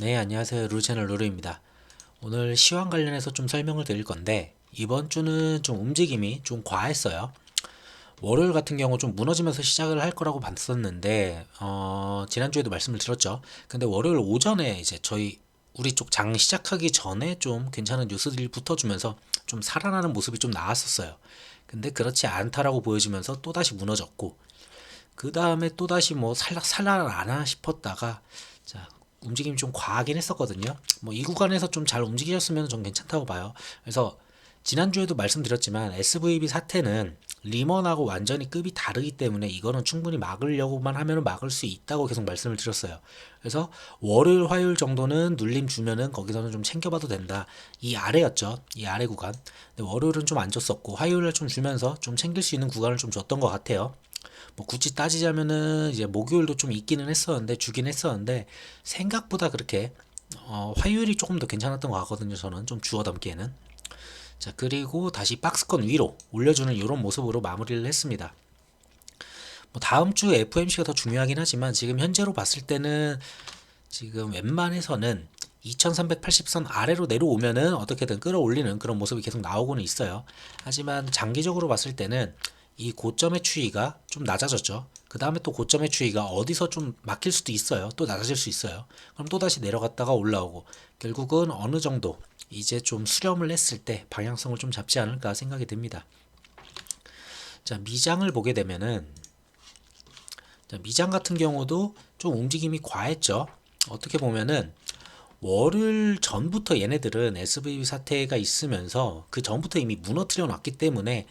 네, 안녕하세요. 루루채널 루루입니다. 오늘 시황 관련해서 좀 설명을 드릴 건데, 이번 주는 좀 움직임이 좀 과했어요. 월요일 같은 경우 좀 무너지면서 시작을 할 거라고 봤었는데, 지난주에도 말씀을 드렸죠. 근데 월요일 오전에 이제 우리 쪽 장 시작하기 전에 좀 괜찮은 뉴스들이 붙어주면서 좀 살아나는 모습이 좀 나왔었어요. 근데 그렇지 않다라고 보여지면서 또다시 무너졌고, 그 다음에 또다시 뭐 살라나 싶었다가 자 움직임이 좀 과하긴 했었거든요. 뭐 이 구간에서 좀 잘 움직이셨으면 전 괜찮다고 봐요. 그래서 지난주에도 말씀드렸지만 SVB 사태는 리먼하고 완전히 급이 다르기 때문에 이거는 충분히 막으려고만 하면 막을 수 있다고 계속 말씀을 드렸어요. 그래서 월요일 화요일 정도는 눌림 주면은 거기서는 좀 챙겨봐도 된다. 이 아래였죠. 이 아래 구간. 근데 월요일은 좀 안 줬었고 화요일에 좀 주면서 좀 챙길 수 있는 구간을 좀 줬던 것 같아요. 뭐 굳이 따지자면은 이제 목요일도 좀 있기는 했었는데 주긴 했었는데 생각보다 그렇게 화요일이 조금 더 괜찮았던 것 같거든요. 저는 좀 주워 담기에는. 자, 그리고 다시 박스권 위로 올려주는 이런 모습으로 마무리를 했습니다. 뭐 다음 주 FMC가 더 중요하긴 하지만 지금 현재로 봤을 때는 지금 웬만해서는 2380선 아래로 내려오면은 어떻게든 끌어올리는 그런 모습이 계속 나오고는 있어요. 하지만 장기적으로 봤을 때는 이 고점의 추이가 좀 낮아졌죠. 그 다음에 또 고점의 추이가 어디서 좀 막힐 수도 있어요. 또 낮아질 수 있어요. 그럼 또 다시 내려갔다가 올라오고 결국은 어느 정도 이제 좀 수렴을 했을 때 방향성을 좀 잡지 않을까 생각이 듭니다. 자, 미장을 보게 되면은 자, 미장 같은 경우도 좀 움직임이 과했죠. 어떻게 보면은 월요일 전부터 얘네들은 SVB 사태가 있으면서 그 전부터 이미 무너뜨려 놨기 때문에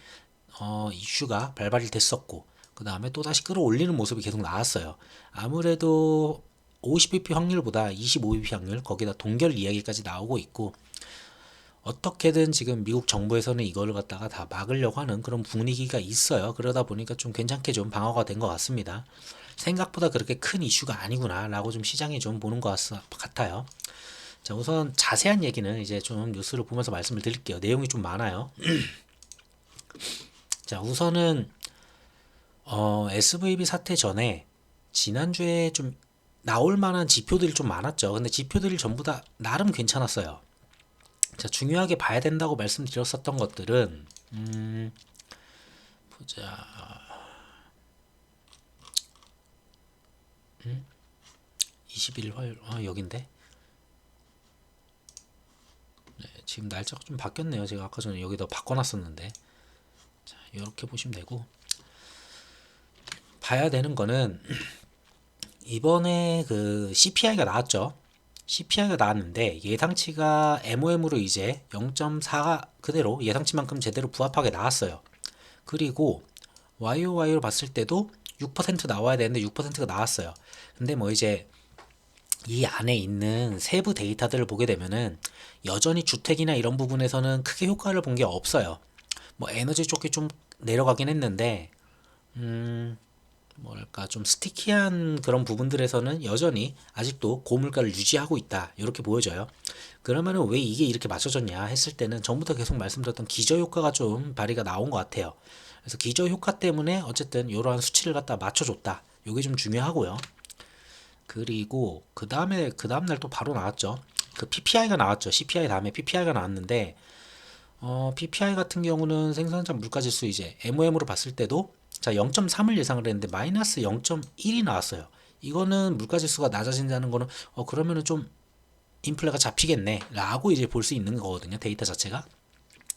이슈가 발발이 됐었고 그 다음에 또다시 끌어올리는 모습이 계속 나왔어요. 아무래도 50bp 확률보다 25bp 확률 거기다 동결 이야기까지 나오고 있고 어떻게든 지금 미국 정부에서는 이거를 갖다가 다 막으려고 하는 그런 분위기가 있어요. 그러다 보니까 좀 괜찮게 좀 방어가 된 것 같습니다. 생각보다 그렇게 큰 이슈가 아니구나 라고 좀 시장이 좀 보는 것 같아요. 자, 우선 자세한 얘기는 이제 좀 뉴스를 보면서 말씀을 드릴게요. 내용이 좀 많아요. 자, 우선은 SVB 사태 전에 지난주에 좀 나올 만한 지표들이 좀 많았죠. 근데 지표들이 전부 다 나름 괜찮았어요. 자, 중요하게 봐야 된다고 말씀드렸었던 것들은 보자. 21일 화요일 여긴데. 네, 지금 날짜가 좀 바뀌었네요. 제가 아까 전에 여기다 바꿔놨었는데. 자, 이렇게 보시면 되고 봐야 되는 거는 이번에 그 CPI가 나왔죠. CPI가 나왔는데 예상치가 MOM으로 이제 0.4가 그대로 예상치만큼 제대로 부합하게 나왔어요. 그리고 YOY로 봤을 때도 6% 나와야 되는데 6%가 나왔어요. 근데 뭐 이제 이 안에 있는 세부 데이터들을 보게 되면은 여전히 주택이나 이런 부분에서는 크게 효과를 본 게 없어요. 뭐 에너지 쪽이 좀 내려가긴 했는데 뭐랄까 좀 스티키한 그런 부분들에서는 여전히 아직도 고물가를 유지하고 있다 이렇게 보여져요. 그러면은 왜 이게 이렇게 맞춰졌냐 했을 때는 전부터 계속 말씀드렸던 기저효과가 좀 발휘가 나온 것 같아요. 그래서 기저효과 때문에 어쨌든 이러한 수치를 갖다 맞춰줬다. 이게 좀 중요하고요. 그리고 그 다음날 또 바로 나왔죠. 그 PPI가 나왔죠. CPI 다음에 PPI가 나왔는데 PPI 같은 경우는 생산자 물가지수 이제 MOM으로 봤을 때도 자 0.3을 예상을 했는데 마이너스 0.1이 나왔어요. 이거는 물가지수가 낮아진다는 거는 그러면은 좀 인플레가 잡히겠네 라고 이제 볼 수 있는 거거든요. 데이터 자체가.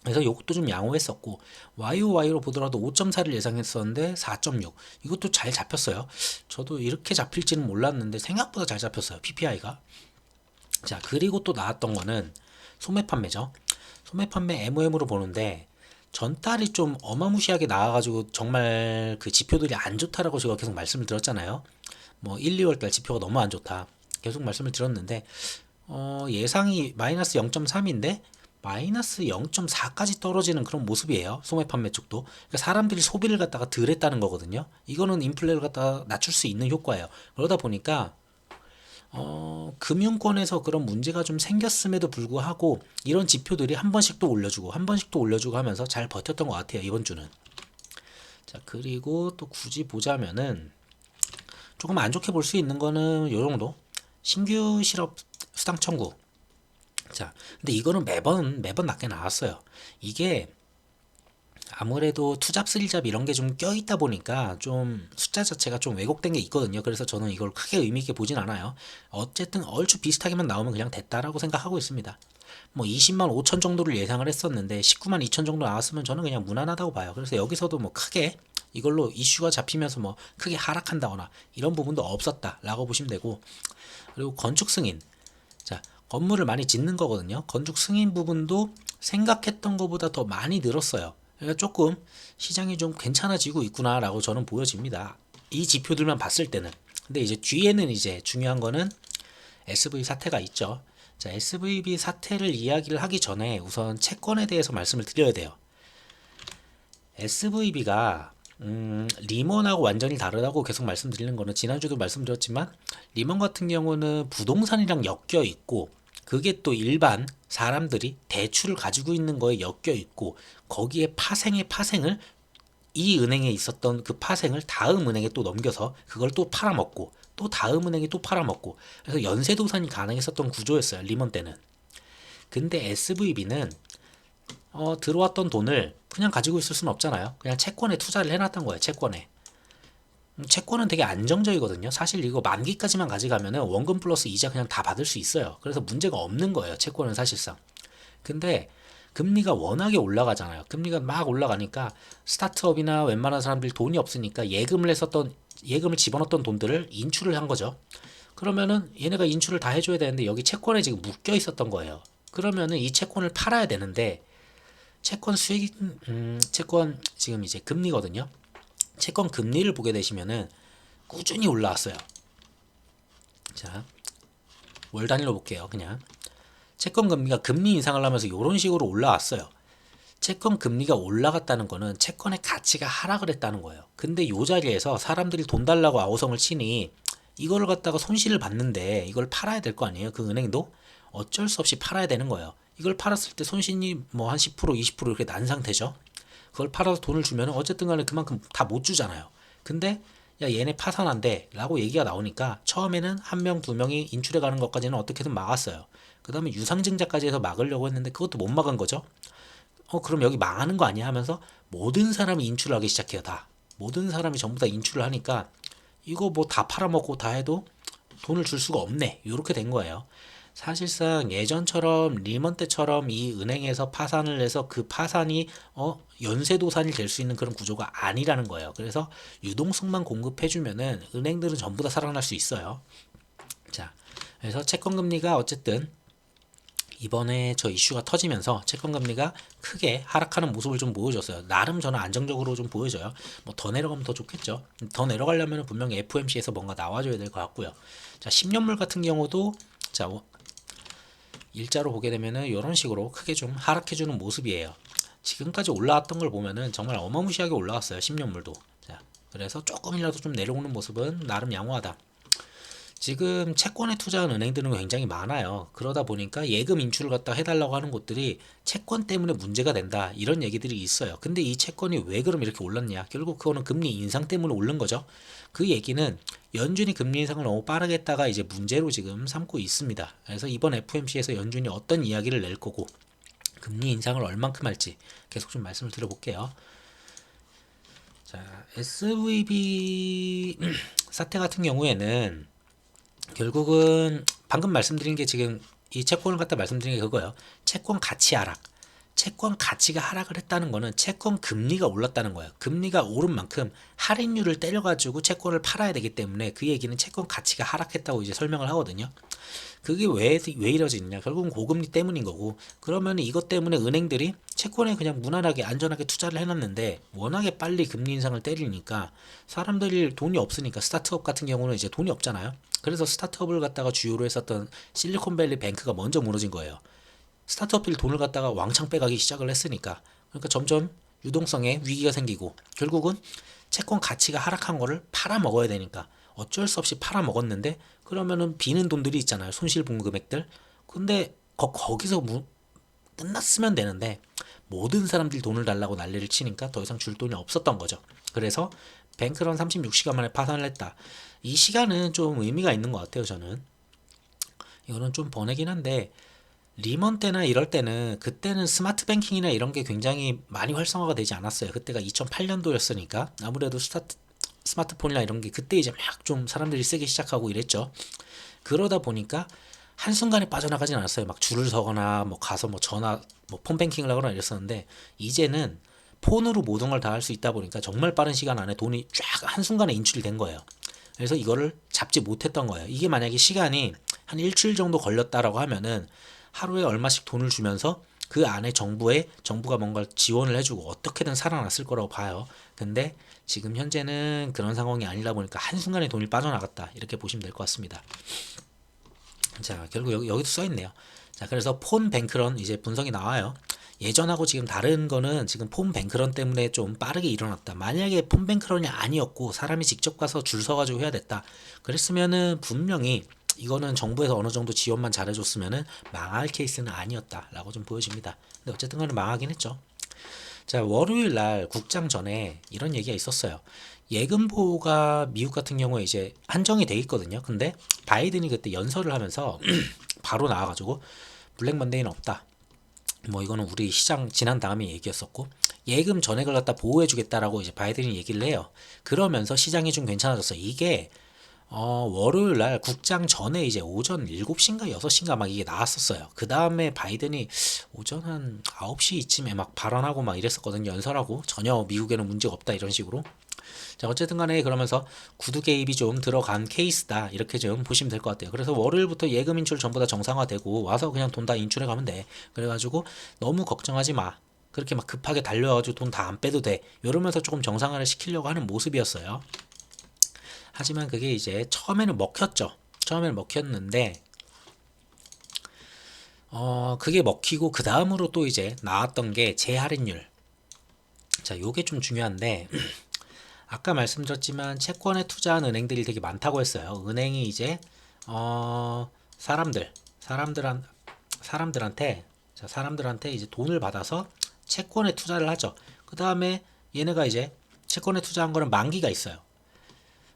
그래서 이것도 좀 양호했었고 YOY로 보더라도 5.4를 예상했었는데 4.6 이것도 잘 잡혔어요. 저도 이렇게 잡힐지는 몰랐는데 생각보다 잘 잡혔어요. PPI가. 자, 그리고 또 나왔던 거는 소매 판매죠. 소매 판매 MOM으로 보는데 전달이 좀 어마무시하게 나와가지고 정말 그 지표들이 안 좋다라고 제가 계속 말씀을 드렸잖아요. 뭐 1, 2월 달 지표가 너무 안 좋다. 계속 말씀을 드렸는데 예상이 마이너스 0.3인데 마이너스 0.4까지 떨어지는 그런 모습이에요. 소매 판매 쪽도. 그러니까 사람들이 소비를 갖다가 덜 했다는 거거든요. 이거는 인플레를 갖다가 낮출 수 있는 효과예요. 그러다 보니까 금융권에서 그런 문제가 좀 생겼음에도 불구하고 이런 지표들이 한 번씩 또 올려주고 한 번씩 또 올려주고 하면서 잘 버텼던 것 같아요. 이번 주는. 자, 그리고 또 굳이 보자면은 조금 안 좋게 볼 수 있는 거는 요 정도. 신규 실업 수당 청구. 자, 근데 이거는 매번 낮게 나왔어요. 이게 아무래도 투잡, 쓰리잡 이런 게 좀 껴있다 보니까 좀 숫자 자체가 좀 왜곡된 게 있거든요. 그래서 저는 이걸 크게 의미 있게 보진 않아요. 어쨌든 얼추 비슷하게만 나오면 그냥 됐다라고 생각하고 있습니다. 뭐 20만 5천 정도를 예상을 했었는데 19만 2천 정도 나왔으면 저는 그냥 무난하다고 봐요. 그래서 여기서도 뭐 크게 이걸로 이슈가 잡히면서 뭐 크게 하락한다거나 이런 부분도 없었다라고 보시면 되고, 그리고 건축 승인. 자, 건물을 많이 짓는 거거든요. 건축 승인 부분도 생각했던 것보다 더 많이 늘었어요. 그러니까 조금 시장이 좀 괜찮아지고 있구나라고 저는 보여집니다. 이 지표들만 봤을 때는. 근데 이제 뒤에는 이제 중요한 거는 SVB 사태가 있죠. 자, SVB 사태를 이야기를 하기 전에 우선 채권에 대해서 말씀을 드려야 돼요. SVB가 리먼하고 완전히 다르다고 계속 말씀드리는 거는 지난주도 말씀드렸지만, 리먼 같은 경우는 부동산이랑 엮여 있고, 그게 또 일반 사람들이 대출을 가지고 있는 거에 엮여 있고, 거기에 파생을 이 은행에 있었던 그 파생을 다음 은행에 또 넘겨서 그걸 또 팔아먹고, 또 다음 은행에 또 팔아먹고, 그래서 연쇄도산이 가능했었던 구조였어요, 리먼 때는. 근데 SVB는 들어왔던 돈을 그냥 가지고 있을 수는 없잖아요. 그냥 채권에 투자를 해놨던 거예요. 채권은 되게 안정적이거든요. 사실 이거 만기까지만 가져가면은 원금 플러스 이자 그냥 다 받을 수 있어요. 그래서 문제가 없는 거예요. 채권은 사실상. 근데 금리가 워낙에 올라가잖아요. 금리가 막 올라가니까 스타트업이나 웬만한 사람들이 돈이 없으니까 예금을 집어넣었던 돈들을 인출을 한 거죠. 그러면은 얘네가 인출을 다 해줘야 되는데 여기 채권에 지금 묶여 있었던 거예요. 그러면은 이 채권을 팔아야 되는데, 채권 지금 이제 금리거든요. 채권 금리를 보게 되시면은 꾸준히 올라왔어요. 자, 월 단위로 볼게요. 그냥 채권 금리가 금리 인상을 하면서 이런 식으로 올라왔어요. 채권 금리가 올라갔다는 거는 채권의 가치가 하락을 했다는 거예요. 근데 이 자리에서 사람들이 돈 달라고 아우성을 치니 이거를 갖다가 손실을 봤는데 이걸 팔아야 될 거 아니에요. 그 은행도 어쩔 수 없이 팔아야 되는 거예요. 이걸 팔았을 때 손실이 뭐 한 10% 20% 이렇게 난 상태죠. 그걸 팔아서 돈을 주면 어쨌든 간에 그만큼 다 못 주잖아요. 근데 야, 얘네 파산한대 라고 얘기가 나오니까 처음에는 한 명, 두 명이 인출해 가는 것까지는 어떻게든 막았어요. 그 다음에 유상증자까지 해서 막으려고 했는데 그것도 못 막은 거죠. 그럼 여기 망하는 거 아니야 하면서 모든 사람이 인출을 하기 시작해요. 다 모든 사람이 전부 다 인출을 하니까 이거 뭐 다 팔아먹고 다 해도 돈을 줄 수가 없네, 이렇게 된 거예요. 사실상 예전처럼 리먼 때처럼 이 은행에서 파산을 해서 그 파산이 연쇄도산이 될 수 있는 그런 구조가 아니라는 거예요. 그래서 유동성만 공급해주면은 은행들은 전부 다 살아날 수 있어요. 자, 그래서 채권금리가 어쨌든 이번에 저 이슈가 터지면서 채권금리가 크게 하락하는 모습을 좀 보여줬어요. 나름 저는 안정적으로 좀 보여져요. 뭐 더 내려가면 더 좋겠죠. 더 내려가려면 분명히 FOMC에서 뭔가 나와줘야 될 것 같고요. 자, 10년물 같은 경우도 자, 일자로 보게 되면은 이런 식으로 크게 좀 하락해주는 모습이에요. 지금까지 올라왔던 걸 보면은 정말 어마무시하게 올라왔어요. 10년물도. 자, 그래서 조금이라도 좀 내려오는 모습은 나름 양호하다. 지금 채권에 투자한 은행들은 굉장히 많아요. 그러다 보니까 예금 인출을 갖다 해달라고 하는 곳들이 채권 때문에 문제가 된다, 이런 얘기들이 있어요. 근데 이 채권이 왜 그럼 이렇게 올랐냐? 결국 그거는 금리 인상 때문에 오른 거죠. 그 얘기는 연준이 금리 인상을 너무 빠르게 했다가 이제 문제로 지금 삼고 있습니다. 그래서 이번 FOMC에서 연준이 어떤 이야기를 낼 거고 금리 인상을 얼만큼 할지 계속 좀 말씀을 드려볼게요. 자, SVB 사태 같은 경우에는 결국은 방금 말씀드린 게 지금 이 채권을 갖다 말씀드린 게 그거예요. 채권 가치 하락. 채권 가치가 하락을 했다는 거는 채권 금리가 올랐다는 거예요. 금리가 오른 만큼 할인율을 때려가지고 채권을 팔아야 되기 때문에 그 얘기는 채권 가치가 하락했다고 이제 설명을 하거든요. 그게 왜 이러지냐? 결국은 고금리 때문인 거고, 그러면 이것 때문에 은행들이 채권에 그냥 무난하게 안전하게 투자를 해놨는데 워낙에 빨리 금리 인상을 때리니까 사람들이 돈이 없으니까, 스타트업 같은 경우는 이제 돈이 없잖아요. 그래서 스타트업을 갖다가 주요로 했었던 실리콘밸리 뱅크가 먼저 무너진 거예요. 스타트업들이 돈을 갖다가 왕창 빼가기 시작을 했으니까. 그러니까 점점 유동성에 위기가 생기고 결국은 채권 가치가 하락한 거를 팔아먹어야 되니까 어쩔 수 없이 팔아먹었는데, 그러면은 비는 돈들이 있잖아요. 손실 본 금액들. 근데 거기서 끝났으면 되는데 모든 사람들이 돈을 달라고 난리를 치니까 더 이상 줄 돈이 없었던 거죠. 그래서 뱅크런 36시간 만에 파산을 했다. 이 시간은 좀 의미가 있는 것 같아요, 저는. 이거는 좀 번외긴 한데 리먼 때나 이럴 때는 그때는 스마트 뱅킹이나 이런 게 굉장히 많이 활성화가 되지 않았어요. 그때가 2008년도였으니까 아무래도 스마트폰이나 이런 게 그때 이제 막 좀 사람들이 쓰기 시작하고 이랬죠. 그러다 보니까 한순간에 빠져나가진 않았어요. 막 줄을 서거나 뭐 가서 뭐 전화 뭐 폰뱅킹을 하거나 이랬었는데 이제는 폰으로 모든 걸 다 할 수 있다 보니까 정말 빠른 시간 안에 돈이 쫙 한순간에 인출이 된 거예요. 그래서 이거를 잡지 못했던 거예요. 이게 만약에 시간이 한 일주일 정도 걸렸다라고 하면은 하루에 얼마씩 돈을 주면서 그 안에 정부가 뭔가 지원을 해주고 어떻게든 살아났을 거라고 봐요. 근데 지금 현재는 그런 상황이 아니다 보니까 한순간에 돈이 빠져나갔다 이렇게 보시면 될 것 같습니다. 자, 결국 여기도 써 있네요. 자, 그래서 폰 뱅크런 이제 분석이 나와요. 예전하고 지금 다른 거는 지금 폰 뱅크런 때문에 좀 빠르게 일어났다. 만약에 폰 뱅크런이 아니었고 사람이 직접 가서 줄 서가지고 해야 됐다. 그랬으면은 분명히 이거는 정부에서 어느 정도 지원만 잘해줬으면은 망할 케이스는 아니었다라고 좀 보여집니다. 근데 어쨌든 간에 망하긴 했죠. 자, 월요일 날 국장 전에 이런 얘기가 있었어요. 예금 보호가 미국 같은 경우에 이제 한정이 돼 있거든요. 근데 바이든이 그때 연설을 하면서 바로 나와가지고 블랙 먼데이는 없다. 뭐 이거는 우리 시장 지난 다음에 얘기였었고 예금 전액을 갖다 보호해주겠다라고 이제 바이든이 얘기를 해요. 그러면서 시장이 좀 괜찮아졌어요. 이게 월요일 날 국장 전에 이제 오전 7시인가 6시인가 막 이게 나왔었어요. 그 다음에 바이든이 오전 한 9시 이쯤에 막 발언하고 막 이랬었거든요. 연설하고 전혀 미국에는 문제가 없다 이런 식으로. 자, 어쨌든 간에 그러면서 구두 개입이 좀 들어간 케이스다 이렇게 좀 보시면 될 것 같아요. 그래서 월요일부터 예금 인출 전부 다 정상화되고 와서 그냥 돈 다 인출해 가면 돼. 그래가지고 너무 걱정하지 마. 그렇게 막 급하게 달려가지고 돈 다 안 빼도 돼. 이러면서 조금 정상화를 시키려고 하는 모습이었어요. 하지만 그게 이제 처음에는 먹혔죠. 처음에는 먹혔는데 그게 먹히고 그 다음으로 또 이제 나왔던 게 재할인율. 자, 요게 좀 중요한데 아까 말씀드렸지만 채권에 투자한 은행들이 되게 많다고 했어요. 은행이 이제 사람들한테 이제 돈을 받아서 채권에 투자를 하죠. 그 다음에 얘네가 이제 채권에 투자한 거는 만기가 있어요.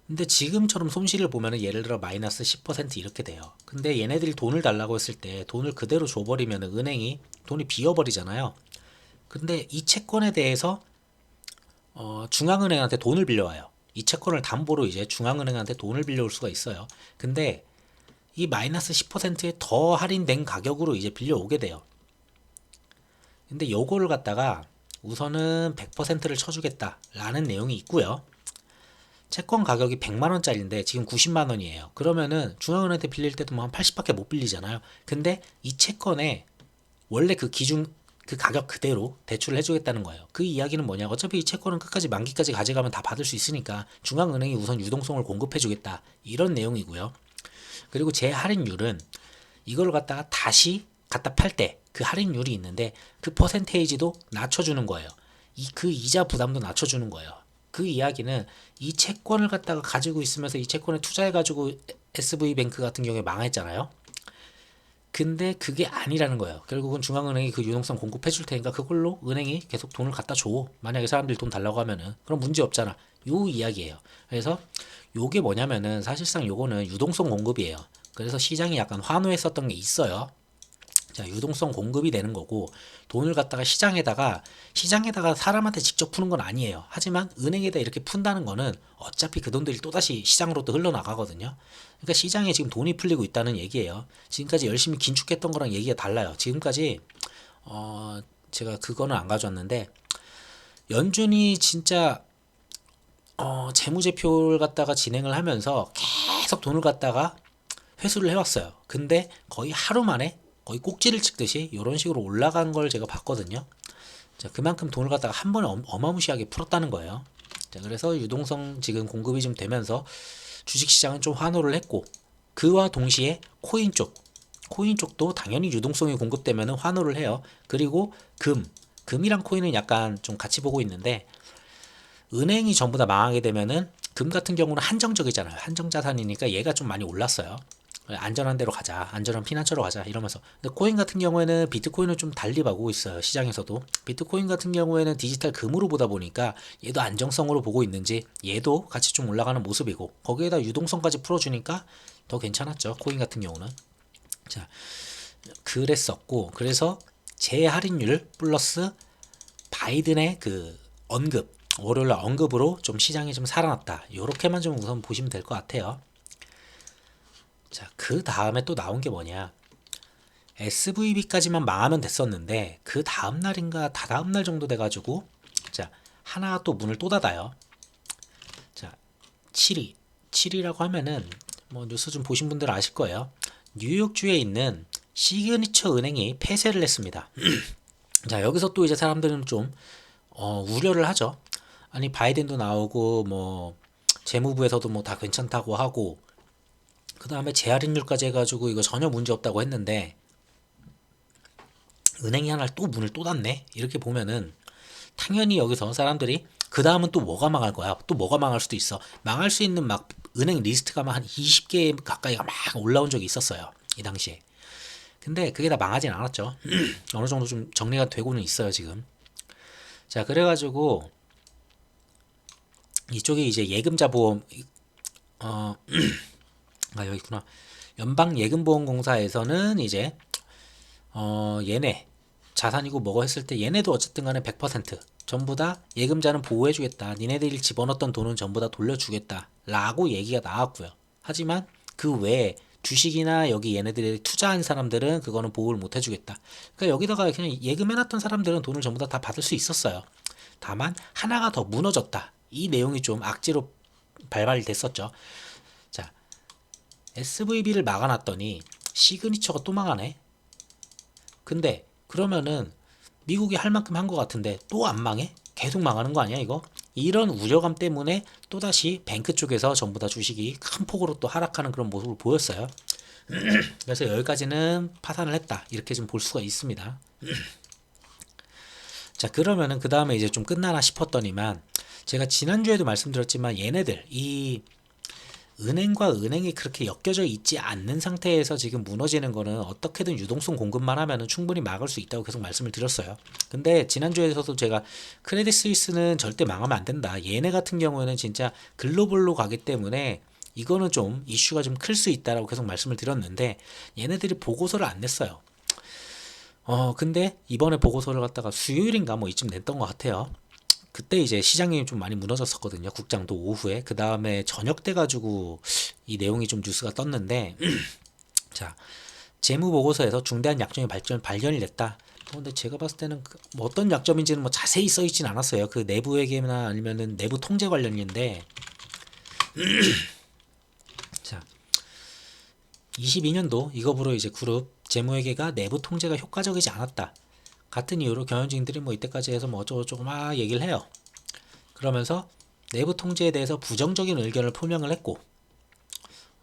근데 지금처럼 손실을 보면은 예를 들어 마이너스 10% 이렇게 돼요. 근데 얘네들이 돈을 달라고 했을 때 돈을 그대로 줘버리면 은행이 돈이 비어버리잖아요. 근데 이 채권에 대해서 중앙은행한테 돈을 빌려와요. 이 채권을 담보로 이제 중앙은행한테 돈을 빌려올 수가 있어요. 근데 이 마이너스 10%에 더 할인된 가격으로 이제 빌려오게 돼요. 근데 요거를 갖다가 우선은 100%를 쳐주겠다라는 내용이 있고요. 채권 가격이 100만 원짜리인데 지금 90만 원이에요. 그러면은 중앙은행한테 빌릴 때도 뭐 한 80밖에 못 빌리잖아요. 근데 이 채권에 원래 그 기준 그 가격 그대로 대출을 해주겠다는 거예요. 그 이야기는 뭐냐? 어차피 이 채권은 끝까지 만기까지 가져가면 다 받을 수 있으니까 중앙은행이 우선 유동성을 공급해주겠다 이런 내용이고요. 그리고 재할인율은 이걸 갖다가 다시 갖다 팔 때 그 할인율이 있는데 그 퍼센테이지도 낮춰주는 거예요. 그 이자 부담도 낮춰주는 거예요. 그 이야기는 이 채권을 갖다가 가지고 있으면서 이 채권에 투자해가지고 SV뱅크 같은 경우에 망했잖아요. 근데 그게 아니라는 거예요. 결국은 중앙은행이 그 유동성 공급해 줄 테니까 그걸로 은행이 계속 돈을 갖다 줘. 만약에 사람들이 돈 달라고 하면은 그럼 문제 없잖아. 요 이야기예요. 그래서 요게 뭐냐면은 사실상 요거는 유동성 공급이에요. 그래서 시장이 약간 환호했었던 게 있어요. 자, 유동성 공급이 되는 거고 돈을 갖다가 시장에다가 사람한테 직접 푸는 건 아니에요. 하지만 은행에다 이렇게 푼다는 거는 어차피 그 돈들이 또다시 시장으로 또 흘러나가거든요. 그러니까 시장에 지금 돈이 풀리고 있다는 얘기예요. 지금까지 열심히 긴축했던 거랑 얘기가 달라요. 지금까지 제가 그거는 안 가져왔는데 연준이 진짜 재무제표를 갖다가 진행을 하면서 계속 돈을 갖다가 회수를 해왔어요. 근데 거의 하루 만에 거의 꼭지를 찍듯이 이런 식으로 올라간 걸 제가 봤거든요. 자, 그만큼 돈을 갖다가 한 번에 어마무시하게 풀었다는 거예요. 자, 그래서 유동성 지금 공급이 좀 되면서 주식시장은 좀 환호를 했고 그와 동시에 코인 쪽도 당연히 유동성이 공급되면 환호를 해요. 그리고 금이랑 코인은 약간 좀 같이 보고 있는데 은행이 전부 다 망하게 되면은 금 같은 경우는 한정적이잖아요. 한정자산이니까 얘가 좀 많이 올랐어요. 안전한 데로 가자, 안전한 피난처로 가자 이러면서. 근데 코인 같은 경우에는 비트코인을 좀 달리 보고 있어요. 시장에서도 비트코인 같은 경우에는 디지털 금으로 보다 보니까 얘도 안정성으로 보고 있는지 얘도 같이 좀 올라가는 모습이고 거기에다 유동성까지 풀어주니까 더 괜찮았죠. 코인 같은 경우는. 자, 그랬었고, 그래서 재할인율 플러스 바이든의 그 언급, 월요일 언급으로 좀 시장이 좀 살아났다. 요렇게만 좀 우선 보시면 될 것 같아요. 자, 그 다음에 또 나온 게 뭐냐. SVB까지만 망하면 됐었는데, 그 다음날인가 다다음날 정도 돼가지고, 자, 하나 또 문을 또 닫아요. 자, 7위라고 하면은, 뭐 뉴스 좀 보신 분들은 아실 거예요. 뉴욕주에 있는 시그니처 은행이 폐쇄를 했습니다. 자, 여기서 또 이제 사람들은 좀 우려를 하죠. 아니, 바이든도 나오고 뭐 재무부에서도 뭐 다 괜찮다고 하고, 그 다음에 재할인율까지 해가지고 이거 전혀 문제 없다고 했는데 은행이 하나 또 문을 또 닫네. 이렇게 보면은 당연히 여기서 사람들이 그 다음은 또 뭐가 망할 거야. 또 뭐가 망할 수도 있어. 망할 수 있는 막 은행 리스트가 막 한 20개 가까이가 막 올라온 적이 있었어요. 이 당시에. 근데 그게 다 망하진 않았죠. 어느 정도 좀 정리가 되고는 있어요, 지금. 자, 그래가지고 이쪽에 이제 예금자 보험, 어, 아, 여기 있구나. 연방예금보험공사에서는 이제, 얘네, 자산이고 뭐고 했을 때 얘네도 어쨌든 간에 100% 전부 다 예금자는 보호해주겠다. 니네들이 집어넣었던 돈은 전부 다 돌려주겠다. 라고 얘기가 나왔고요. 하지만 그 외에 주식이나 여기 얘네들이 투자한 사람들은 그거는 보호를 못 해주겠다. 그러니까 여기다가 그냥 예금해놨던 사람들은 돈을 전부 다 받을 수 있었어요. 다만 하나가 더 무너졌다. 이 내용이 좀 악재로 발발이 됐었죠. 자, SVB를 막아놨더니 시그니처가 또 망하네. 근데 그러면은 미국이 할 만큼 한 것 같은데 또 안 망해? 계속 망하는 거 아니야 이거? 이런 우려감 때문에 또다시 뱅크 쪽에서 전부 다 주식이 큰 폭으로 또 하락하는 그런 모습을 보였어요. 그래서 여기까지는 파산을 했다. 이렇게 좀 볼 수가 있습니다. 자, 그러면은 그 다음에 이제 좀 끝나나 싶었더니만 제가 지난주에도 말씀드렸지만 얘네들 이 은행과 은행이 그렇게 엮여져 있지 않는 상태에서 지금 무너지는 거는 어떻게든 유동성 공급만 하면은 충분히 막을 수 있다고 계속 말씀을 드렸어요. 근데 지난주에서도 제가 크레딧 스위스는 절대 망하면 안 된다. 얘네 같은 경우에는 진짜 글로벌로 가기 때문에 이거는 좀 이슈가 좀 클 수 있다라고 계속 말씀을 드렸는데 얘네들이 보고서를 안 냈어요. 근데 이번에 보고서를 갖다가 수요일인가 뭐 이쯤 냈던 것 같아요. 그때 이제 시장이 좀 많이 무너졌었거든요. 국장도 오후에. 그 다음에 저녁 때 가지고 이 내용이 좀 뉴스가 떴는데, 자, 재무보고서에서 중대한 약점이 발견이 됐다. 근데 제가 봤을 때는 뭐 어떤 약점인지는 뭐 자세히 써 있진 않았어요. 그 내부 회계나 아니면은 내부 통제 관련인데, 자, 22년도 이거부로 이제 그룹 재무회계가 내부 통제가 효과적이지 않았다. 같은 이유로 경영진들이 뭐 이때까지 해서 뭐 어쩌고저쩌고 막 얘기를 해요. 그러면서 내부 통제에 대해서 부정적인 의견을 표명을 했고,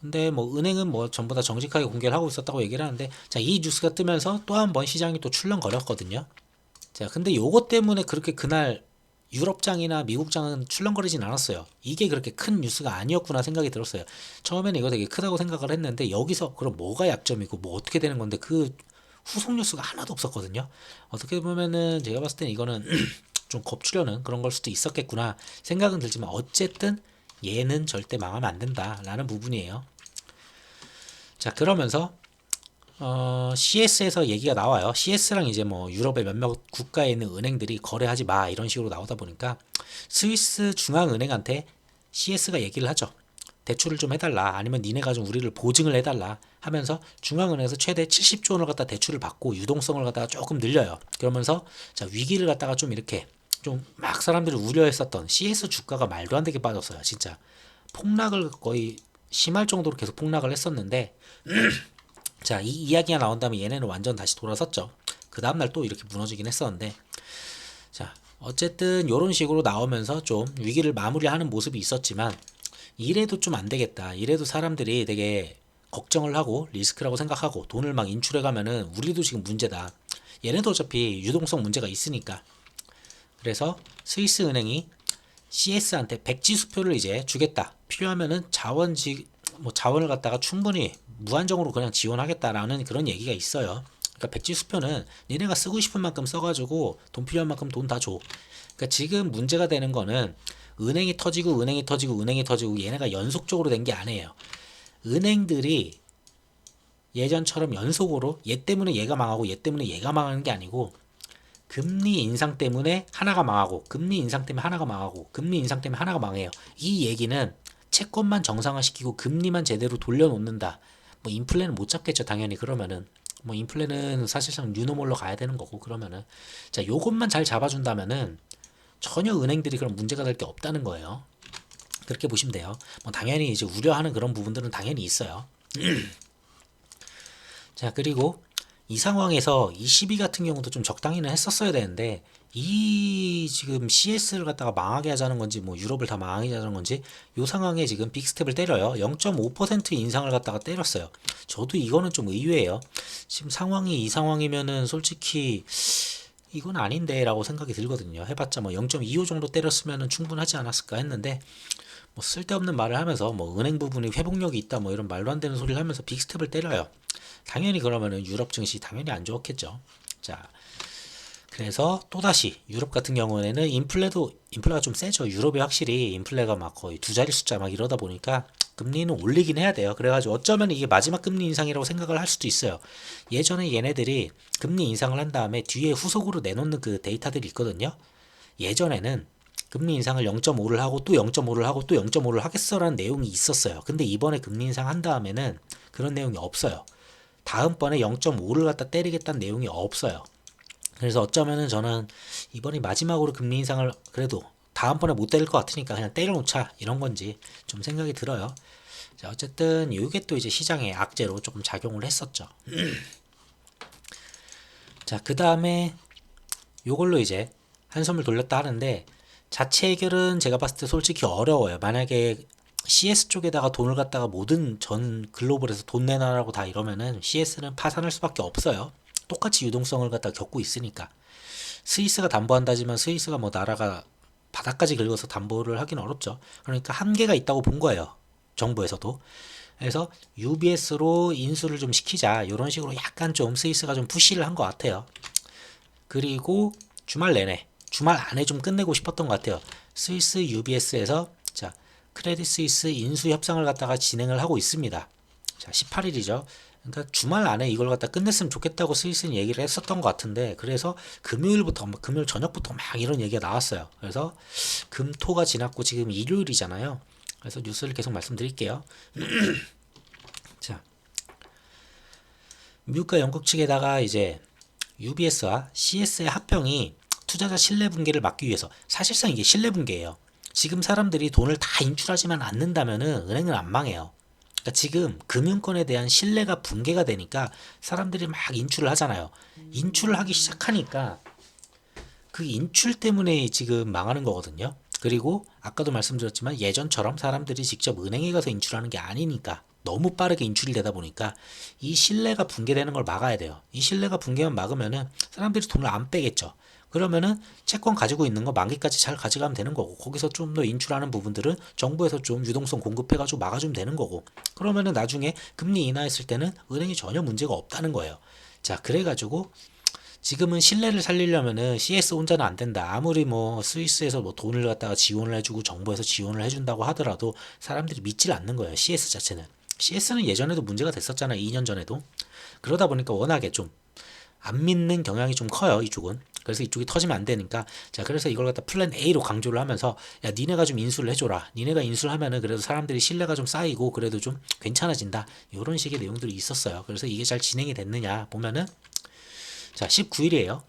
근데 뭐 은행은 뭐 전부 다 정직하게 공개를 하고 있었다고 얘기를 하는데, 자, 이 뉴스가 뜨면서 또 한 번 시장이 또 출렁거렸거든요. 자, 근데 요것 때문에 그렇게 그날 유럽장이나 미국장은 출렁거리진 않았어요. 이게 그렇게 큰 뉴스가 아니었구나 생각이 들었어요. 처음에는 이거 되게 크다고 생각을 했는데 여기서 그럼 뭐가 약점이고 뭐 어떻게 되는 건데 그 후속 뉴스가 하나도 없었거든요. 어떻게 보면은 제가 봤을 때는 이거는 좀 겁주려는 그런 걸 수도 있었겠구나 생각은 들지만 어쨌든 얘는 절대 망하면 안 된다라는 부분이에요. 자, 그러면서 CS에서 얘기가 나와요. CS랑 이제 뭐 유럽의 몇몇 국가에 있는 은행들이 거래하지 마 이런 식으로 나오다 보니까 스위스 중앙은행한테 CS가 얘기를 하죠. 대출을 좀 해달라. 아니면 니네가 좀 우리를 보증을 해달라 하면서 중앙은행에서 최대 70조 원을 갖다 대출을 받고 유동성을 갖다가 조금 늘려요. 그러면서 자, 위기를 갖다가 좀 이렇게 좀 막 사람들이 우려했었던 CS 주가가 말도 안 되게 빠졌어요. 진짜 폭락을 거의 심할 정도로 계속 폭락을 했었는데 자, 이 이야기가 나온 다음에 얘네는 완전 다시 돌아섰죠. 그 다음날 또 이렇게 무너지긴 했었는데 자, 어쨌든 이런 식으로 나오면서 좀 위기를 마무리하는 모습이 있었지만 이래도 좀 안 되겠다. 이래도 사람들이 되게 걱정을 하고 리스크라고 생각하고 돈을 막 인출해 가면은 우리도 지금 문제다. 얘네도 어차피 유동성 문제가 있으니까. 그래서 스위스 은행이 CS한테 백지수표를 이제 주겠다. 필요하면은 자원을 갖다가 충분히 무한정으로 그냥 지원하겠다라는 그런 얘기가 있어요. 그러니까 백지수표는 니네가 쓰고 싶은 만큼 써가지고 돈 필요한 만큼 돈 다 줘. 그러니까 지금 문제가 되는 거는 은행이 터지고 은행이 터지고 은행이 터지고 얘네가 연속적으로 된 게 아니에요. 은행들이 예전처럼 연속으로 얘 때문에 얘가 망하고 얘 때문에 얘가 망하는 게 아니고 금리 인상 때문에 하나가 망하고 금리 인상 때문에 하나가 망하고 금리 인상 때문에 하나가 망해요. 이 얘기는 채권만 정상화시키고 금리만 제대로 돌려놓는다. 뭐 인플레는 못 잡겠죠, 당연히. 그러면은 뭐 인플레는 사실상 뉴노멀로 가야 되는 거고. 그러면은 자, 요것만 잘 잡아준다면은 전혀 은행들이 그런 문제가 될 게 없다는 거예요. 그렇게 보시면 돼요. 뭐 당연히 이제 우려하는 그런 부분들은 당연히 있어요. 자, 그리고 이 상황에서 이 시비 같은 경우도 좀 적당히는 했었어야 되는데, 이 지금 CS를 갖다가 망하게 하자는 건지 뭐 유럽을 다 망하게 하자는 건지 이 상황에 지금 빅스텝을 때려요. 0.5% 인상을 갖다가 때렸어요. 저도 이거는 좀 의외예요. 지금 상황이 이 상황이면은 솔직히 이건 아닌데 라고 생각이 들거든요. 해봤자 뭐 0.25 정도 때렸으면 충분하지 않았을까 했는데, 뭐 쓸데없는 말을 하면서 뭐 은행 부분이 회복력이 있다 뭐 이런 말도 안 되는 소리를 하면서 빅스텝을 때려요. 당연히 그러면은 유럽 증시 당연히 안 좋겠죠. 자, 그래서 또다시 유럽 같은 경우에는 인플레가 좀 세죠. 유럽이 확실히 인플레가 막 거의 두 자리 숫자 막 이러다 보니까 금리는 올리긴 해야 돼요. 그래가지고 어쩌면 이게 마지막 금리 인상이라고 생각을 할 수도 있어요. 예전에 얘네들이 금리 인상을 한 다음에 뒤에 후속으로 내놓는 그 데이터들이 있거든요. 예전에는 금리 인상을 0.5를 하고 또 0.5를 하고 또 0.5를 하겠어라는 내용이 있었어요. 근데 이번에 금리 인상 한 다음에는 그런 내용이 없어요. 다음번에 0.5를 갖다 때리겠다는 내용이 없어요. 그래서 어쩌면은 저는 이번이 마지막으로 금리 인상을 그래도 다음번에 못 때릴 것 같으니까 그냥 때려놓자 이런 건지 좀 생각이 들어요. 자, 어쨌든 이게 또 이제 시장의 악재로 조금 작용을 했었죠. 자, 그 다음에 요걸로 이제 한숨을 돌렸다 하는데, 자체 해결은 제가 봤을 때 솔직히 어려워요. 만약에 CS 쪽에다가 돈을 갖다가 모든 전 글로벌에서 돈 내놔라고 다 이러면은 CS는 파산할 수밖에 없어요. 똑같이 유동성을 갖다 겪고 있으니까. 스위스가 담보한다지만 스위스가 뭐 나라가 바닥까지 긁어서 담보를 하긴 어렵죠. 그러니까 한계가 있다고 본 거예요. 정부에서도. 그래서 UBS로 인수를 좀 시키자 이런 식으로 약간 좀 스위스가 좀 푸시를 한 것 같아요. 그리고 주말 안에 좀 끝내고 싶었던 것 같아요. 스위스 UBS에서 자, 크레딧 스위스 인수 협상을 갖다가 진행을 하고 있습니다. 자, 18일이죠. 그러니까 주말 안에 이걸 갖다 끝냈으면 좋겠다고 스위스는 얘기를 했었던 것 같은데, 그래서 금요일 저녁부터 막 이런 얘기가 나왔어요. 그래서 금토가 지났고 지금 일요일이잖아요. 그래서 뉴스를 계속 말씀드릴게요. 자, 미국과 영국 측에다가 이제 UBS와 CS의 합병이 투자자 신뢰 붕괴를 막기 위해서, 사실상 이게 신뢰 붕괴예요. 지금 사람들이 돈을 다 인출하지만 않는다면은 은행은 안 망해요. 그러니까 지금 금융권에 대한 신뢰가 붕괴가 되니까 사람들이 막 인출을 하잖아요. 인출을 하기 시작하니까 그 인출 때문에 지금 망하는 거거든요. 그리고 아까도 말씀드렸지만 예전처럼 사람들이 직접 은행에 가서 인출하는 게 아니니까 너무 빠르게 인출이 되다 보니까 이 신뢰가 붕괴되는 걸 막아야 돼요. 이 신뢰가 붕괴만 막으면은 사람들이 돈을 안 빼겠죠. 그러면은 채권 가지고 있는 거 만기까지 잘 가져가면 되는 거고, 거기서 좀 더 인출하는 부분들은 정부에서 좀 유동성 공급해가지고 막아주면 되는 거고, 그러면은 나중에 금리 인하했을 때는 은행이 전혀 문제가 없다는 거예요. 자, 그래가지고 지금은 신뢰를 살리려면은 CS 혼자는 안 된다. 아무리 뭐 스위스에서 뭐 돈을 갖다가 지원을 해주고 정부에서 지원을 해준다고 하더라도 사람들이 믿질 않는 거예요. CS 자체는. CS는 예전에도 문제가 됐었잖아요. 2년 전에도. 그러다 보니까 워낙에 좀 안 믿는 경향이 좀 커요. 이쪽은. 그래서 이쪽이 터지면 안 되니까, 자, 그래서 이걸 갖다 플랜 A로 강조를 하면서, 야, 니네가 좀 인수를 해줘라. 니네가 인수를 하면은 그래도 사람들이 신뢰가 좀 쌓이고 그래도 좀 괜찮아진다. 이런 식의 내용들이 있었어요. 그래서 이게 잘 진행이 됐느냐 보면은, 자, 19일이에요.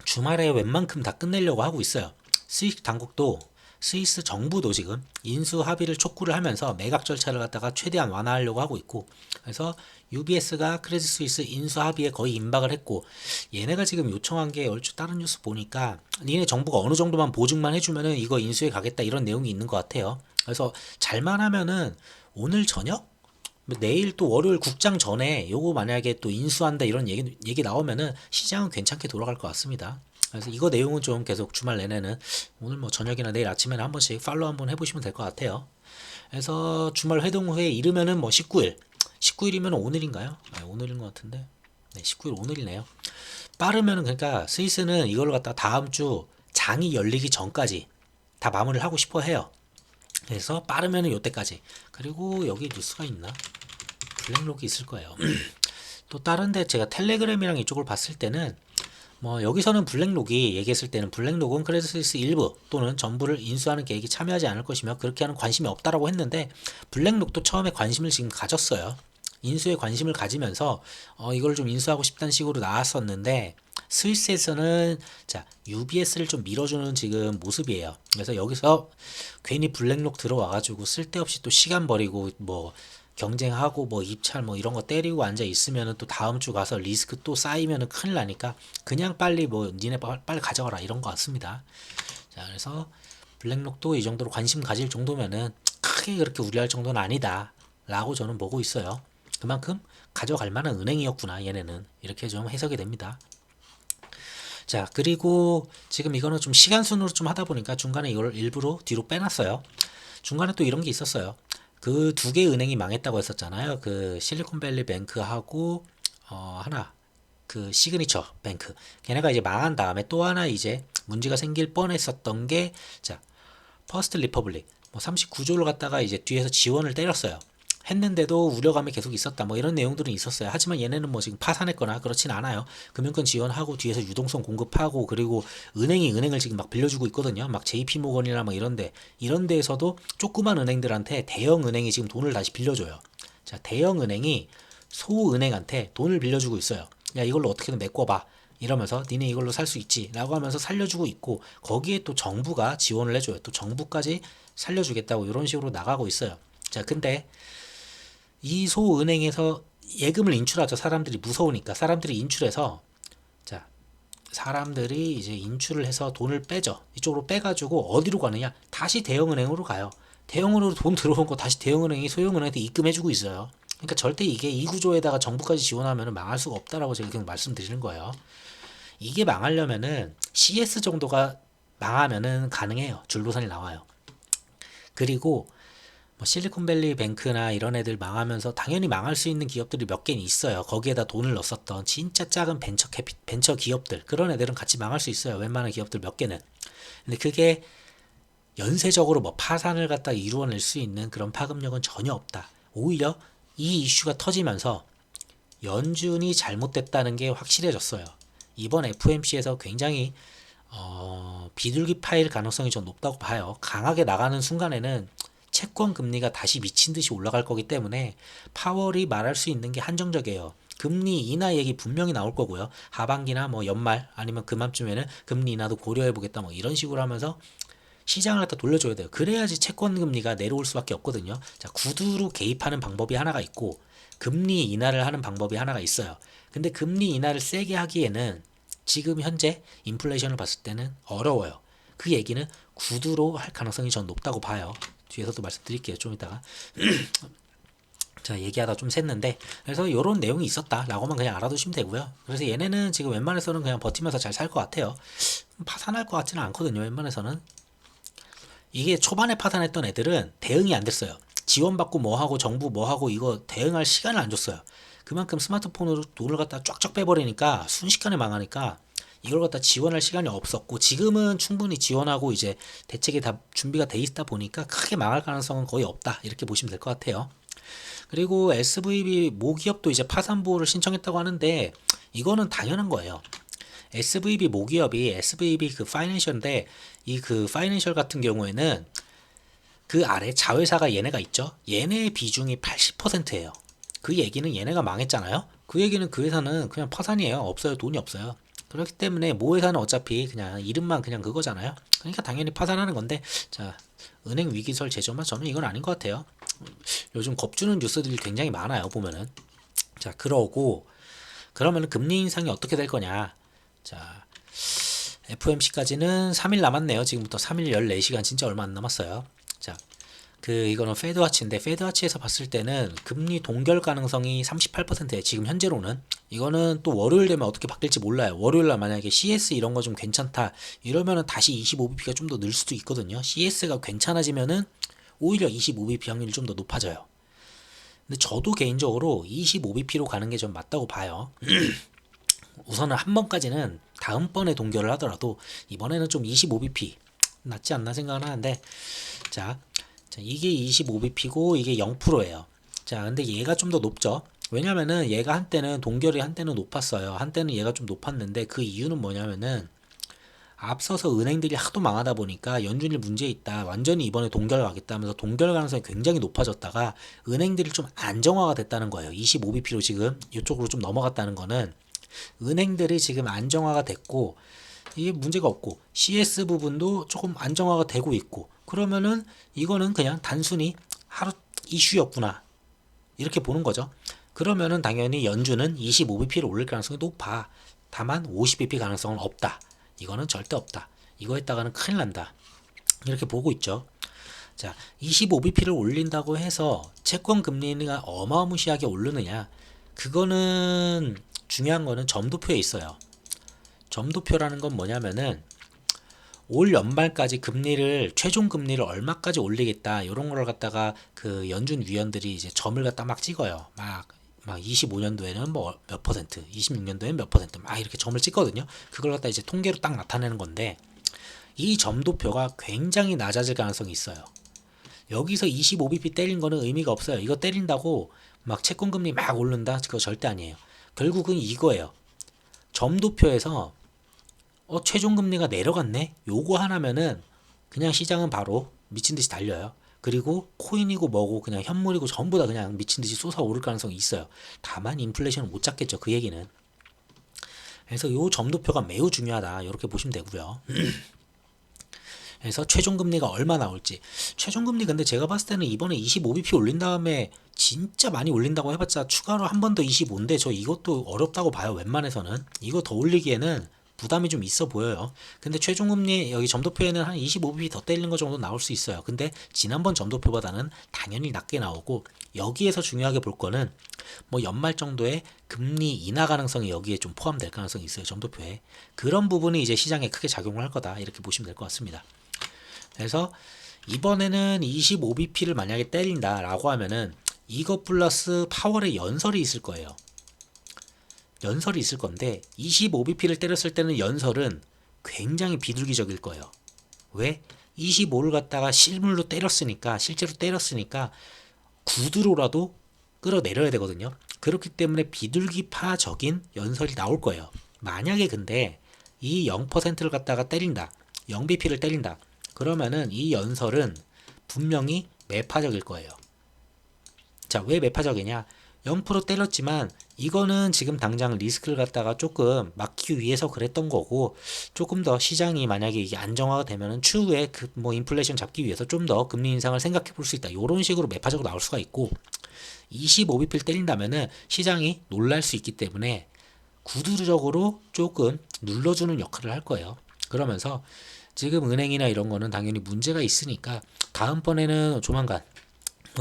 주말에 웬만큼 다 끝내려고 하고 있어요. 스위스 당국도, 스위스 정부도 지금 인수 합의를 촉구를 하면서 매각 절차를 갖다가 최대한 완화하려고 하고 있고, 그래서 UBS가 크레딧 스위스 인수 합의에 거의 임박을 했고, 얘네가 지금 요청한 게 얼추 다른 뉴스 보니까 니네 정부가 어느 정도만 보증만 해주면은 이거 인수해 가겠다 이런 내용이 있는 것 같아요. 그래서 잘만 하면은 오늘 저녁? 내일 또 월요일 국장 전에 요거 만약에 또 인수한다 이런 얘기 나오면은 시장은 괜찮게 돌아갈 것 같습니다. 그래서 이거 내용은 좀 계속 주말 내내는 오늘 뭐 저녁이나 내일 아침에는 한 번씩 팔로우 한번 해보시면 될 것 같아요. 그래서 주말 회동 후에 이르면은 뭐 19일이면 오늘인가요? 네, 오늘인 것 같은데. 네, 19일 오늘이네요. 빠르면은 그러니까 스위스는 이걸 갖다 다음 주 장이 열리기 전까지 다 마무리를 하고 싶어 해요. 그래서 빠르면은 요때까지. 그리고 여기 뉴스가 있나? 블랙록이 있을 거예요. 또 다른데 제가 텔레그램이랑 이쪽을 봤을 때는 뭐 여기서는 블랙록이 얘기했을 때는 블랙록은 크레딧스위스 일부 또는 전부를 인수하는 계획이 참여하지 않을 것이며 그렇게 하는 관심이 없다라고 했는데 블랙록도 처음에 관심을 지금 가졌어요. 인수에 관심을 가지면서 이걸 좀 인수하고 싶다는 식으로 나왔었는데 스위스에서는 자 UBS를 좀 밀어주는 지금 모습이에요. 그래서 여기서 괜히 블랙록 들어와가지고 쓸데없이 또 시간 버리고 뭐 경쟁하고 뭐 입찰 뭐 이런 거 때리고 앉아 있으면은 또 다음 주 가서 리스크 또 쌓이면은 큰일 나니까 그냥 빨리 뭐 니네 빨리 가져가라 이런 거 같습니다. 자 그래서 블랙록도 이 정도로 관심 가질 정도면은 크게 그렇게 우려할 정도는 아니다 라고 저는 보고 있어요. 그만큼 가져갈 만한 은행이었구나 얘네는 이렇게 좀 해석이 됩니다. 자 그리고 지금 이거는 좀 시간 순으로 좀 하다 보니까 중간에 이걸 일부러 뒤로 빼놨어요. 중간에 또 이런 게 있었어요. 그 두 개 은행이 망했다고 했었잖아요. 그 실리콘밸리 뱅크하고 하나 그 시그니처 뱅크 걔네가 이제 망한 다음에 또 하나 이제 문제가 생길 뻔했었던 게 자 퍼스트 리퍼블릭 뭐 39조를 갖다가 이제 뒤에서 지원을 때렸어요. 했는데도 우려감이 계속 있었다 뭐 이런 내용들은 있었어요. 하지만 얘네는 뭐 지금 파산했거나 그렇진 않아요. 금융권 지원하고 뒤에서 유동성 공급하고 그리고 은행이 은행을 지금 막 빌려주고 있거든요. 막 JP모건이나 막 이런 데에서도 조그만 은행들한테 대형 은행이 지금 돈을 다시 빌려줘요. 자 대형 은행이 소은행한테 돈을 빌려주고 있어요. 야 이걸로 어떻게든 메꿔봐 이러면서 니네 이걸로 살 수 있지 라고 하면서 살려주고 있고 거기에 또 정부가 지원을 해줘요. 또 정부까지 살려주겠다고 이런 식으로 나가고 있어요. 자 근데 이 소은행에서 예금을 인출하죠. 사람들이 무서우니까 사람들이 인출해서 자 사람들이 이제 인출을 해서 돈을 빼죠. 이쪽으로 빼가지고 어디로 가느냐? 다시 대형은행으로 가요. 대형으로 돈 들어온 거 다시 대형은행이 소형은행한테 입금해주고 있어요. 그러니까 절대 이게 이 구조에다가 정부까지 지원하면 망할 수가 없다라고 제가 계속 말씀드리는 거예요. 이게 망하려면은 CS 정도가 망하면은 가능해요. 줄도선이 나와요. 그리고 뭐 실리콘밸리 뱅크나 이런 애들 망하면서 당연히 망할 수 있는 기업들이 몇 개는 있어요. 거기에다 돈을 넣었었던 진짜 작은 벤처 기업들 그런 애들은 같이 망할 수 있어요. 웬만한 기업들 몇 개는. 근데 그게 연쇄적으로 뭐 파산을 갖다 이루어낼 수 있는 그런 파급력은 전혀 없다. 오히려 이 이슈가 터지면서 연준이 잘못됐다는 게 확실해졌어요. 이번 FOMC에서 굉장히 비둘기 파일 가능성이 좀 높다고 봐요. 강하게 나가는 순간에는 채권 금리가 다시 미친 듯이 올라갈 거기 때문에 파월이 말할 수 있는 게 한정적이에요. 금리 인하 얘기 분명히 나올 거고요. 하반기나 뭐 연말 아니면 그맘쯤에는 금리 인하도 고려해 보겠다 뭐 이런 식으로 하면서 시장을 갖다 돌려줘야 돼요. 그래야지 채권 금리가 내려올 수밖에 없거든요. 자, 구두로 개입하는 방법이 하나가 있고 금리 인하를 하는 방법이 하나가 있어요. 근데 금리 인하를 세게 하기에는 지금 현재 인플레이션을 봤을 때는 어려워요. 그 얘기는 구두로 할 가능성이 전 높다고 봐요. 뒤에서도 말씀드릴게요. 좀 이따가. 자, 얘기하다 좀 샜는데 그래서 이런 내용이 있었다라고만 그냥 알아두시면 되고요. 그래서 얘네는 지금 웬만해서는 그냥 버티면서 잘 살 것 같아요. 파산할 것 같지는 않거든요. 웬만해서는. 이게 초반에 파산했던 애들은 대응이 안 됐어요. 지원받고 뭐하고 정부 뭐하고 이거 대응할 시간을 안 줬어요. 그만큼 스마트폰으로 돈을 갖다 쫙쫙 빼버리니까 순식간에 망하니까 이걸 갖다 지원할 시간이 없었고 지금은 충분히 지원하고 이제 대책이 다 준비가 돼 있다 보니까 크게 망할 가능성은 거의 없다 이렇게 보시면 될 것 같아요. 그리고 SVB 모기업도 이제 파산 보호를 신청했다고 하는데 이거는 당연한 거예요. SVB 모기업이 SVB 그 파이낸셜인데 이 그 파이낸셜 같은 경우에는 그 아래 자회사가 얘네가 있죠. 얘네의 비중이 80%예요. 그 얘기는 얘네가 망했잖아요. 그 얘기는 그 회사는 그냥 파산이에요. 없어요. 돈이 없어요. 그렇기 때문에 모 회사는 어차피 그냥 이름만 그냥 그거잖아요. 그러니까 당연히 파산하는 건데 자 은행 위기설 제조만 저는 이건 아닌 것 같아요. 요즘 겁주는 뉴스들이 굉장히 많아요. 보면은 자 그러면 금리 인상이 어떻게 될 거냐. 자 FOMC까지는 3일 남았네요. 지금부터 3일 14시간 진짜 얼마 안 남았어요. 자, 이거는 페드와치인데 페드와치에서 봤을 때는 금리 동결 가능성이 38%예요. 지금 현재로는. 이거는 또 월요일 되면 어떻게 바뀔지 몰라요. 월요일 날 만약에 CS 이런 거 좀 괜찮다 이러면은 다시 25bp가 좀 더 늘 수도 있거든요. CS가 괜찮아지면은 오히려 25bp 확률이 좀 더 높아져요. 근데 저도 개인적으로 25bp로 가는 게 좀 맞다고 봐요. 우선은 한 번까지는 다음번에 동결을 하더라도 이번에는 좀 25bp 낫지 않나 생각은 하는데 자 이게 25bp고 이게 0%예요. 자, 근데 얘가 좀 더 높죠. 왜냐면은 얘가 한때는 동결이 한때는 높았어요. 한때는 얘가 좀 높았는데 그 이유는 뭐냐면은 앞서서 은행들이 하도 망하다 보니까 연준이 문제 있다. 완전히 이번에 동결 가겠다 하면서 동결 가능성이 굉장히 높아졌다가 은행들이 좀 안정화가 됐다는 거예요. 25bp로 지금 이쪽으로 좀 넘어갔다는 거는 은행들이 지금 안정화가 됐고 이게 문제가 없고 CS 부분도 조금 안정화가 되고 있고 그러면은 이거는 그냥 단순히 하루 이슈였구나. 이렇게 보는 거죠. 그러면은 당연히 연준은 25bp를 올릴 가능성이 높아. 다만 50bp 가능성은 없다. 이거는 절대 없다. 이거 했다가는 큰일 난다. 이렇게 보고 있죠. 자, 25bp를 올린다고 해서 채권 금리가 어마무시하게 오르느냐? 그거는 중요한 거는 점도표에 있어요. 점도표라는 건 뭐냐면은 올 연말까지 금리를 최종 금리를 얼마까지 올리겠다 이런 걸 갖다가 그 연준 위원들이 이제 점을 갖다 막 찍어요. 막 25년도에는 뭐 몇 퍼센트, 26년도에는 몇 퍼센트 막 이렇게 점을 찍거든요. 그걸 갖다 이제 통계로 딱 나타내는 건데 이 점도표가 굉장히 낮아질 가능성이 있어요. 여기서 25bp 때린 거는 의미가 없어요. 이거 때린다고 막 채권 금리 막 오른다? 그거 절대 아니에요. 결국은 이거예요. 점도표에서 최종 금리가 내려갔네? 요거 하나면은 그냥 시장은 바로 미친 듯이 달려요. 그리고 코인이고 뭐고 그냥 현물이고 전부 다 그냥 미친 듯이 솟아오를 가능성이 있어요. 다만 인플레이션을 못 잡겠죠. 그 얘기는. 그래서 요 점도표가 매우 중요하다. 이렇게 보시면 되고요. 그래서 최종 금리가 얼마 나올지. 최종 금리 근데 제가 봤을 때는 이번에 25bp 올린 다음에 진짜 많이 올린다고 해봤자 추가로 한 번 더 25인데 저 이것도 어렵다고 봐요. 웬만해서는. 이거 더 올리기에는 부담이 좀 있어 보여요. 근데 최종금리 여기 점도표에는 한 25bp 더 때리는 거 정도 나올 수 있어요. 근데 지난번 점도표보다는 당연히 낮게 나오고 여기에서 중요하게 볼 거는 뭐 연말 정도의 금리 인하 가능성이 여기에 좀 포함될 가능성이 있어요. 점도표에. 그런 부분이 이제 시장에 크게 작용을 할 거다. 이렇게 보시면 될 것 같습니다. 그래서 이번에는 25bp를 만약에 때린다라고 하면은 이거 플러스 파월의 연설이 있을 거예요. 연설이 있을 건데 25bp를 때렸을 때는 연설은 굉장히 비둘기적일 거예요. 왜? 25를 갖다가 실제로 때렸으니까 구두로라도 끌어내려야 되거든요. 그렇기 때문에 비둘기파적인 연설이 나올 거예요. 만약에 근데 이 0%를 갖다가 때린다. 0bp를 때린다. 그러면은 이 연설은 분명히 매파적일 거예요. 자, 왜 매파적이냐? 0% 때렸지만 이거는 지금 당장 리스크를 갖다가 조금 막기 위해서 그랬던 거고 조금 더 시장이 만약에 이게 안정화가 되면은 추후에 그 뭐 인플레이션 잡기 위해서 좀 더 금리 인상을 생각해 볼 수 있다. 이런 식으로 매파적으로 나올 수가 있고 25bp를 때린다면은 시장이 놀랄 수 있기 때문에 구두적으로 조금 눌러주는 역할을 할 거예요. 그러면서 지금 은행이나 이런 거는 당연히 문제가 있으니까 다음번에는 조만간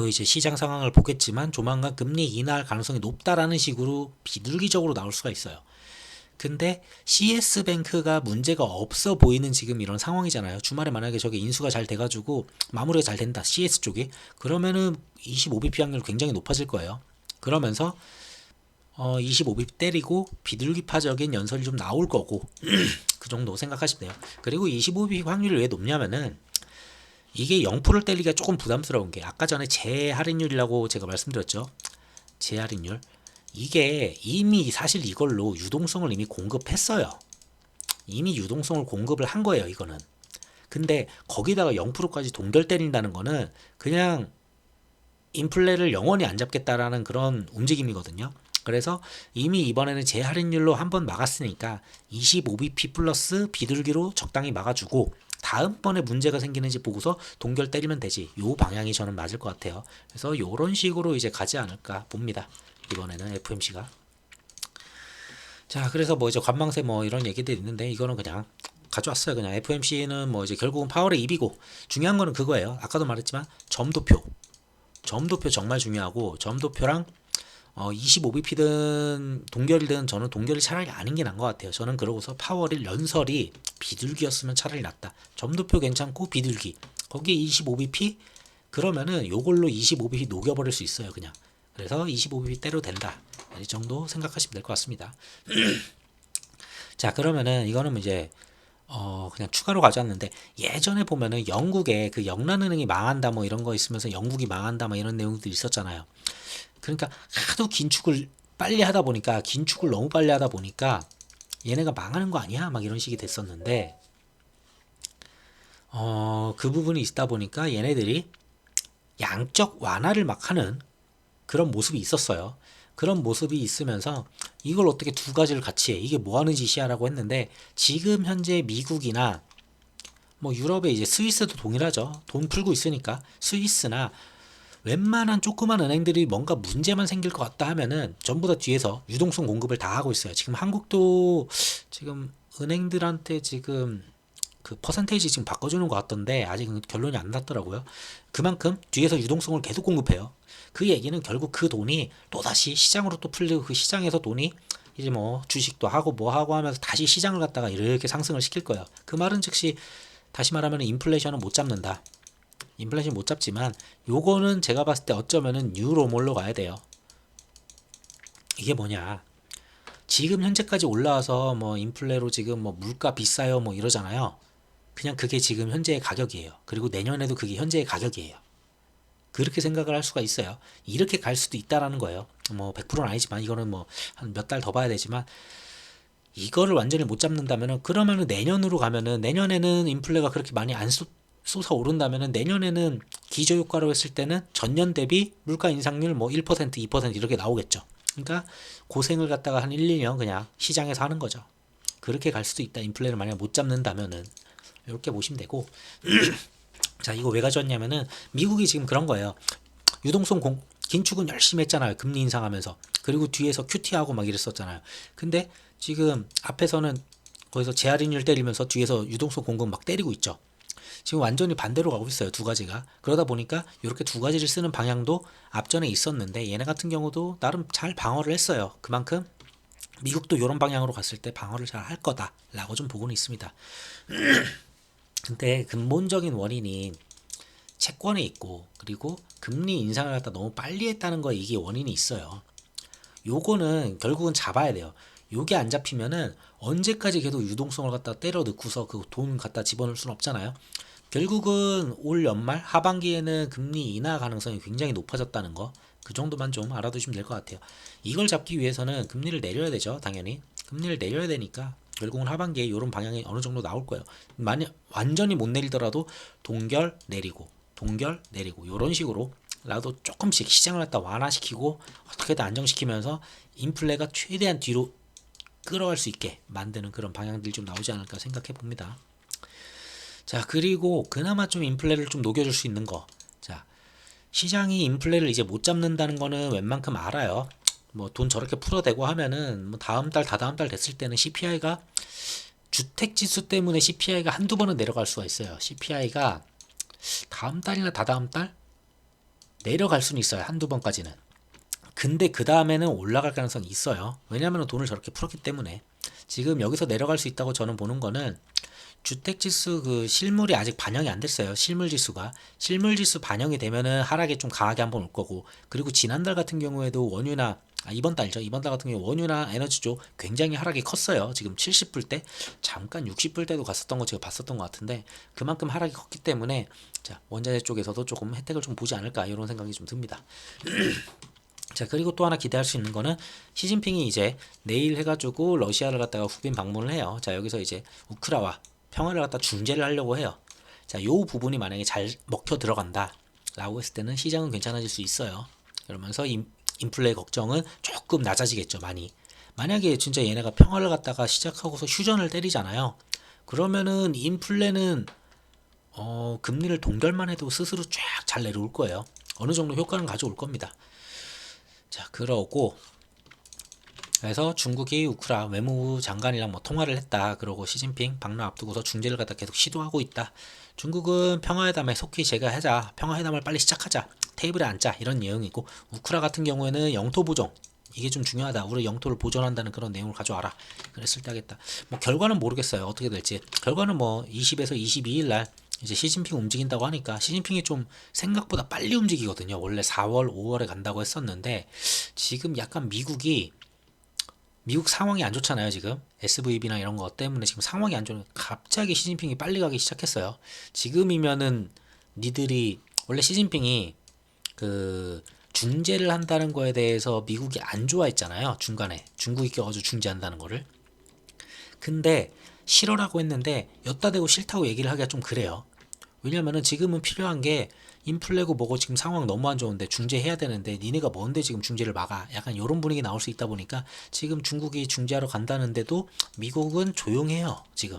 이제 시장 상황을 보겠지만 조만간 금리 인하할 가능성이 높다라는 식으로 비둘기적으로 나올 수가 있어요. 근데 CS뱅크가 문제가 없어 보이는 지금 이런 상황이잖아요. 주말에 만약에 저게 인수가 잘 돼가지고 마무리가 잘 된다. CS 쪽이. 그러면은 25bp 확률 굉장히 높아질 거예요. 그러면서 25bp 때리고 비둘기파적인 연설이 좀 나올 거고 그 정도 생각하시면 돼요. 그리고 25bp 확률이 왜 높냐면은 이게 0%를 때리기가 조금 부담스러운 게 아까 전에 재할인율이라고 제가 말씀드렸죠. 재할인율. 이게 이미 사실 이걸로 유동성을 이미 공급했어요. 이미 유동성을 공급을 한 거예요, 이거는. 근데 거기다가 0%까지 동결 때린다는 거는 그냥 인플레를 영원히 안 잡겠다라는 그런 움직임이거든요. 그래서 이미 이번에는 재할인율로 한번 막았으니까 25bp 플러스 비둘기로 적당히 막아주고 다음번에 문제가 생기는지 보고서 동결 때리면 되지. 요 방향이 저는 맞을 것 같아요. 그래서 요런 식으로 이제 가지 않을까 봅니다. 이번에는 FOMC가. 자, 그래서 뭐 이제 관망세 뭐 이런 얘기들이 있는데 이거는 그냥 가져왔어요. 그냥 FOMC는 뭐 이제 결국은 파월의 입이고 중요한 거는 그거예요. 아까도 말했지만 점도표. 점도표 정말 중요하고 점도표랑 25bp든 동결이든 저는 동결이 차라리 아닌 게 나은 것 같아요. 저는 그러고서 파월의 연설이 비둘기였으면 차라리 낫다. 점도표 괜찮고 비둘기. 거기에 25bp 그러면은 요걸로 25bp 녹여버릴 수 있어요. 그냥. 그래서 25bp 때려도 된다. 이 정도 생각하시면 될 것 같습니다. 자, 그러면은 이거는 이제 그냥 추가로 가져왔는데 예전에 보면은 영국에 그 영란은행이 망한다 뭐 이런 거 있으면서 영국이 망한다 뭐 이런 내용들이 있었잖아요. 그러니까 하도 긴축을 빨리 하다 보니까 긴축을 너무 빨리 하다 보니까 얘네가 망하는 거 아니야? 막 이런 식이 됐었는데 그 부분이 있다 보니까 얘네들이 양적 완화를 막 하는 그런 모습이 있었어요. 그런 모습이 있으면서 이걸 어떻게 두 가지를 같이 해? 이게 뭐 하는 짓이야라고 했는데 지금 현재 미국이나 뭐 유럽의 이제 스위스도 동일하죠. 돈 풀고 있으니까 스위스나 웬만한 조그만 은행들이 뭔가 문제만 생길 것 같다 하면은 전부 다 뒤에서 유동성 공급을 다 하고 있어요. 지금 한국도 지금 은행들한테 지금 그 퍼센테이지 지금 바꿔주는 것 같던데 아직은 결론이 안 났더라고요. 그만큼 뒤에서 유동성을 계속 공급해요. 그 얘기는 결국 그 돈이 또다시 시장으로 또 풀리고 그 시장에서 돈이 이제 뭐 주식도 하고 뭐 하고 하면서 다시 시장을 갖다가 이렇게 상승을 시킬 거예요. 그 말은 즉시 다시 말하면 인플레이션은 못 잡는다. 인플레이션 못 잡지만 요거는 제가 봤을 때 어쩌면은 뉴로몰로 가야 돼요. 이게 뭐냐? 지금 현재까지 올라와서 뭐 인플레로 지금 뭐 물가 비싸요 뭐 이러잖아요. 그냥 그게 지금 현재의 가격이에요. 그리고 내년에도 그게 현재의 가격이에요. 그렇게 생각을 할 수가 있어요. 이렇게 갈 수도 있다라는 거예요. 뭐 100%는 아니지만 이거는 뭐 한 몇 달 더 봐야 되지만 이거를 완전히 못 잡는다면은 그러면은 내년으로 가면은 내년에는 인플레가 그렇게 많이 안 솟아오른다면은 내년에는 기저효과로 했을 때는 전년 대비 물가 인상률 뭐 1%, 2% 이렇게 나오겠죠. 그러니까 고생을 갖다가 한 1, 2년 그냥 시장에서 하는 거죠. 그렇게 갈 수도 있다. 인플레를 만약 못 잡는다면은 이렇게 보시면 되고 자 이거 왜 가져왔냐면은 미국이 지금 그런 거예요. 유동성 긴축은 열심히 했잖아요. 금리 인상하면서 그리고 뒤에서 QT하고 막 이랬었잖아요. 근데 지금 앞에서는 거기서 재할인율 때리면서 뒤에서 유동성 공급 막 때리고 있죠. 지금 완전히 반대로 가고 있어요. 두 가지가. 그러다 보니까 이렇게 두 가지를 쓰는 방향도 앞전에 있었는데 얘네 같은 경우도 나름 잘 방어를 했어요. 그만큼 미국도 이런 방향으로 갔을 때 방어를 잘 할 거다라고 좀 보고는 있습니다. 근데 근본적인 원인이 채권에 있고 그리고 금리 인상을 갖다 너무 빨리 했다는 거에 이게 원인이 있어요. 요거는 결국은 잡아야 돼요. 요게 안 잡히면은 언제까지 계속 유동성을 갖다 때려 넣고서 그 돈 갖다 집어넣을 수는 없잖아요. 결국은 올 연말 하반기에는 금리 인하 가능성이 굉장히 높아졌다는 거. 그 정도만 좀 알아두시면 될 것 같아요. 이걸 잡기 위해서는 금리를 내려야 되죠, 당연히. 금리를 내려야 되니까 결국은 하반기에 이런 방향이 어느 정도 나올 거예요. 만약 완전히 못 내리더라도 동결 내리고 동결 내리고 이런 식으로 라도 조금씩 시장을 갖다 완화시키고 어떻게든 안정시키면서 인플레가 최대한 뒤로 끌어갈 수 있게 만드는 그런 방향들이 좀 나오지 않을까 생각해 봅니다. 자, 그리고 그나마 좀 인플레를 좀 녹여줄 수 있는 거. 자, 시장이 인플레를 이제 못 잡는다는 거는 웬만큼 알아요. 뭐 돈 저렇게 풀어대고 하면은 뭐 다음 달, 다다음 달 됐을 때는 CPI가 주택 지수 때문에 CPI가 한두 번은 내려갈 수가 있어요. CPI가 다음 달이나 다다음 달 내려갈 수는 있어요. 한두 번까지는. 근데 그 다음에는 올라갈 가능성이 있어요. 왜냐하면 돈을 저렇게 풀었기 때문에. 지금 여기서 내려갈 수 있다고 저는 보는 거는 주택지수 그 실물이 아직 반영이 안 됐어요. 실물지수 반영이 되면은 하락이 좀 강하게 한번 올 거고 그리고 지난달 같은 경우에도 원유나 이번 달이죠. 이번 달 같은 경우 원유나 에너지 쪽 굉장히 하락이 컸어요. 지금 70불대 잠깐 60불대도 갔었던 거 제가 봤었던 것 같은데 그만큼 하락이 컸기 때문에 자 원자재 쪽에서도 조금 혜택을 좀 보지 않을까 이런 생각이 좀 듭니다. 자 그리고 또 하나 기대할 수 있는 거는 시진핑이 이제 내일 해가지고 러시아를 갖다가 후빈 방문을 해요. 자 여기서 이제 우크라와 평화를 갖다 중재를 하려고 해요. 자, 요 부분이 만약에 잘 먹혀 들어간다 라고 했을 때는 시장은 괜찮아질 수 있어요. 그러면서 인플레 걱정은 조금 낮아지겠죠, 많이. 만약에 진짜 얘네가 평화를 갖다가 시작하고서 휴전을 때리잖아요. 그러면은 인플레는 금리를 동결만 해도 스스로 쫙 잘 내려올 거예요. 어느 정도 효과는 가져올 겁니다. 자, 그러고 그래서 중국이 우크라 외무부 장관이랑 뭐 통화를 했다. 그러고 시진핑 방문 앞두고서 중재를 갖다 계속 시도하고 있다. 중국은 평화회담에 속히 제거하자. 평화회담을 빨리 시작하자. 테이블에 앉자. 이런 내용이고 우크라 같은 경우에는 영토 보존. 이게 좀 중요하다. 우리 영토를 보존한다는 그런 내용을 가져와라. 그랬을 때 하겠다. 뭐 결과는 모르겠어요. 어떻게 될지. 결과는 뭐 20에서 22일 날 이제 시진핑 움직인다고 하니까 시진핑이 좀 생각보다 빨리 움직이거든요. 원래 4월, 5월에 간다고 했었는데 지금 약간 미국 상황이 안 좋잖아요, 지금. SVB나 이런 거 때문에 지금 상황이 안 좋은 갑자기 시진핑이 빨리 가기 시작했어요. 지금이면은 니들이 원래 시진핑이 그 중재를 한다는 거에 대해서 미국이 안 좋아했잖아요. 중간에 중국이 껴가지고 중재한다는 거를. 근데 싫어라고 했는데 엿다 대고 싫다고 얘기를 하기가 좀 그래요. 왜냐면은 지금은 필요한 게 인플레고 뭐고 지금 상황 너무 안 좋은데 중재해야 되는데 니네가 뭔데 지금 중재를 막아, 약간 이런 분위기 나올 수 있다 보니까 지금 중국이 중재하러 간다는데도 미국은 조용해요. 지금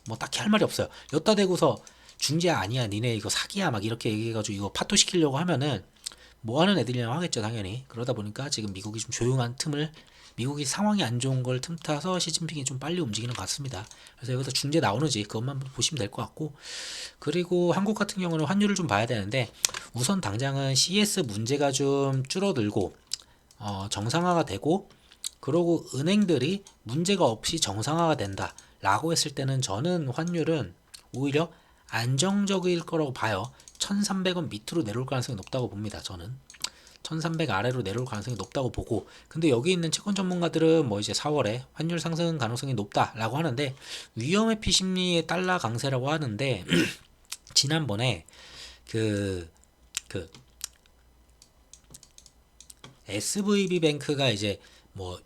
뭐 딱히 할 말이 없어요. 엿다 대고서 중재 아니야 니네 이거 사기야 막 이렇게 얘기해가지고 이거 파토시키려고 하면은 뭐 하는 애들이냐고 하겠죠 당연히. 그러다 보니까 지금 미국이 좀 조용한 틈을, 미국이 상황이 안 좋은 걸 틈타서 시진핑이 좀 빨리 움직이는 것 같습니다. 그래서 여기서 중재 나오는지 그것만 보시면 될 것 같고, 그리고 한국 같은 경우는 환율을 좀 봐야 되는데 우선 당장은 CS 문제가 좀 줄어들고 정상화가 되고, 그러고 은행들이 문제가 없이 정상화가 된다 라고 했을 때는 저는 환율은 오히려 안정적일 거라고 봐요. 1300원 밑으로 내려올 가능성이 높다고 봅니다. 저는 1300 아래로 내려올 가능성이 높다고 보고, 근데 여기 있는 채권 전문가들은 뭐 이제 4월에 환율 상승 가능성이 높다라고 하는데, 위험회피 심리의 달러 강세라고 하는데 지난번에 그 SVB 뱅크가 이제 뭐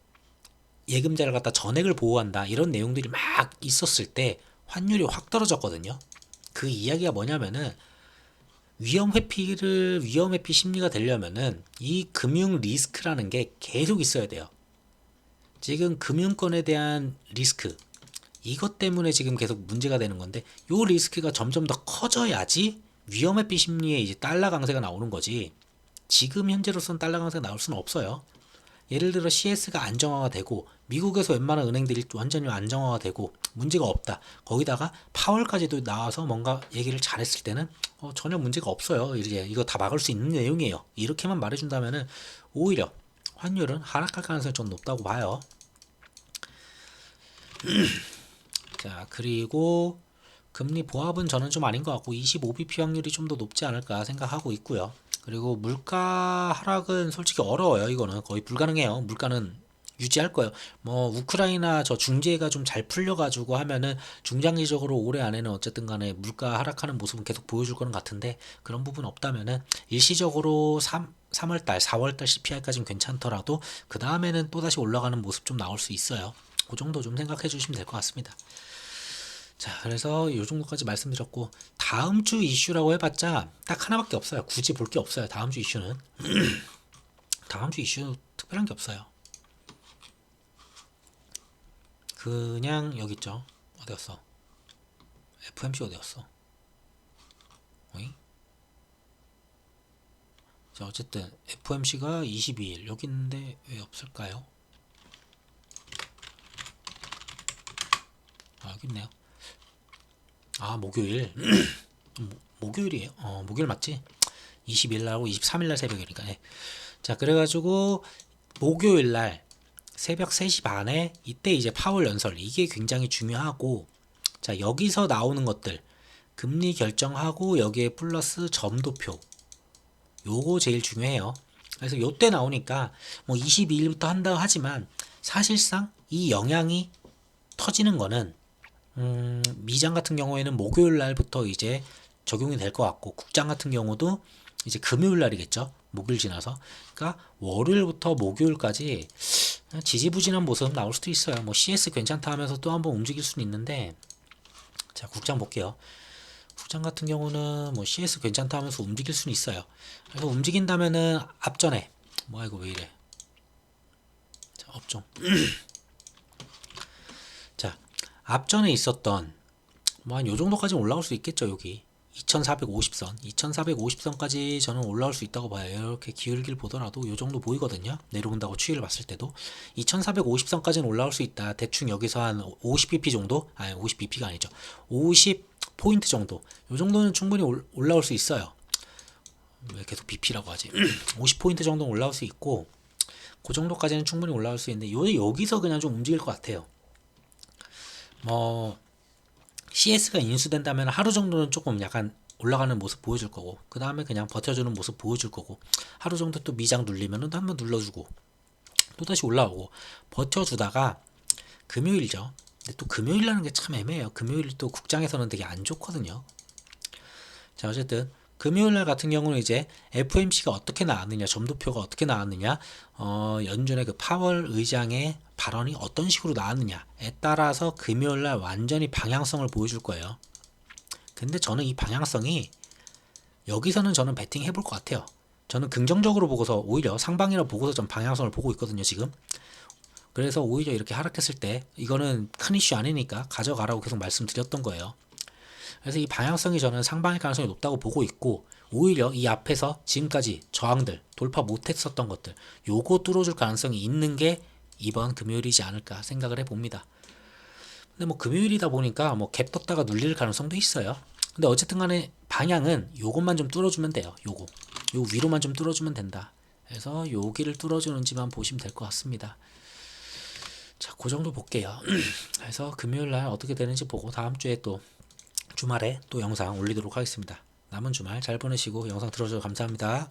예금자를 갖다 전액을 보호한다 이런 내용들이 막 있었을 때 환율이 확 떨어졌거든요. 그 이야기가 뭐냐면은 위험 회피 심리가 되려면은 이 금융 리스크라는 게 계속 있어야 돼요. 지금 금융권에 대한 리스크, 이것 때문에 지금 계속 문제가 되는 건데, 요 리스크가 점점 더 커져야지 위험 회피 심리에 이제 달러 강세가 나오는 거지. 지금 현재로서는 달러 강세가 나올 수는 없어요. 예를 들어 CS가 안정화가 되고 미국에서 웬만한 은행들이 완전히 안정화가 되고 문제가 없다. 거기다가 파월까지도 나와서 뭔가 얘기를 잘했을 때는 전혀 문제가 없어요. 이제 이거 다 막을 수 있는 내용이에요. 이렇게만 말해준다면은 오히려 환율은 하락할 가능성이 좀 높다고 봐요. 자, 그리고 금리 보합은 저는 좀 아닌 것 같고 25bp 확률이 좀 더 높지 않을까 생각하고 있고요. 그리고 물가 하락은 솔직히 어려워요. 이거는 거의 불가능해요. 물가는 유지할 거예요. 뭐 우크라이나 저 중재가 좀 잘 풀려가지고 하면은 중장기적으로 올해 안에는 어쨌든 간에 물가 하락하는 모습은 계속 보여줄 거는 같은데, 그런 부분 없다면은 일시적으로 3월달, 4월달 CPI까지는 괜찮더라도 그 다음에는 또다시 올라가는 모습 좀 나올 수 있어요. 그 정도 좀 생각해 주시면 될 것 같습니다. 자, 그래서 이 정도까지 말씀드렸고, 다음 주 이슈라고 해봤자 딱 하나밖에 없어요. 굳이 볼 게 없어요. 다음 주 이슈는 다음 주 이슈 특별한 게 없어요. 그냥 여기 있죠. 어디 갔어? FMC 어디 갔어? 어이? 자, 어쨌든 FMC가 22일 여기 있는데 왜 없을까요? 아, 여기 있네요. 아, 목요일. 목요일이에요. 목요일 맞지? 20일 날하고 23일 날 새벽이니까. 네. 자, 그래가지고 목요일 날 새벽 3시 반에 이때 이제 파월 연설, 이게 굉장히 중요하고, 자, 여기서 나오는 것들 금리 결정하고 여기에 플러스 점도표, 요거 제일 중요해요. 그래서 요때 나오니까 뭐 22일부터 한다 하지만 사실상 이 영향이 터지는 거는 미장 같은 경우에는 목요일 날부터 이제 적용이 될 것 같고, 국장 같은 경우도 이제 금요일 날이겠죠. 목요일 지나서. 그러니까 월요일부터 목요일까지 지지부진한 모습 나올 수도 있어요. 뭐 CS 괜찮다 하면서 또 한번 움직일 수는 있는데, 자, 국장 볼게요. 국장 같은 경우는 뭐 CS 괜찮다 하면서 움직일 수는 있어요. 그래서 움직인다면은 앞전에 뭐야 이거 왜 이래? 자, 업종. 자, 앞전에 있었던 뭐 한 요 정도까지 올라올 수 있겠죠. 여기 2450선 2450선까지 저는 올라올 수 있다고 봐요. 이렇게 기울기를 보더라도 요 정도 보이거든요. 내려온다고 추이를 봤을 때도 2450선까지는 올라올 수 있다. 대충 여기서 한 50bp 정도, 아니 50bp가 아니죠, 50포인트 정도, 요 정도는 충분히 올라올 수 있어요. 왜 계속 bp라고 하지? 50포인트 정도는 올라올 수 있고, 그 정도까지는 충분히 올라올 수 있는데 여기서 그냥 좀 움직일 것 같아요. 뭐 CS가 인수된다면 하루 정도는 조금 약간 올라가는 모습 보여줄 거고, 그 다음에 그냥 버텨주는 모습 보여줄 거고, 하루 정도 또 미장 눌리면 한번 눌러주고 또 다시 올라오고 버텨주다가 금요일이죠. 근데 또 금요일이라는 게 참 애매해요. 금요일 또 국장에서는 되게 안 좋거든요. 자, 어쨌든 금요일 날 같은 경우는 이제 FOMC가 어떻게 나왔느냐, 점도표가 어떻게 나왔느냐, 연준의 그 파월 의장의 발언이 어떤 식으로 나왔느냐에 따라서 금요일 날 완전히 방향성을 보여줄 거예요. 근데 저는 이 방향성이 여기서는 저는 베팅 해볼 것 같아요. 저는 긍정적으로 보고서 오히려 상방이라 보고서 좀 방향성을 보고 있거든요, 지금. 그래서 오히려 이렇게 하락했을 때 이거는 큰 이슈 아니니까 가져가라고 계속 말씀드렸던 거예요. 그래서 이 방향성이 저는 상방일 가능성이 높다고 보고 있고, 오히려 이 앞에서 지금까지 저항들 돌파 못했었던 것들 요거 뚫어줄 가능성이 있는 게 이번 금요일이지 않을까 생각을 해봅니다. 근데 뭐 금요일이다 보니까 뭐 갭 떴다가 눌릴 가능성도 있어요. 근데 어쨌든 간에 방향은 요것만 좀 뚫어주면 돼요. 요거 요 위로만 좀 뚫어주면 된다. 그래서 여기를 뚫어주는지만 보시면 될 것 같습니다. 자, 그 정도 볼게요. 그래서 금요일 날 어떻게 되는지 보고 다음 주에 또 주말에 또 영상 올리도록 하겠습니다. 남은 주말 잘 보내시고 영상 들어줘서 감사합니다.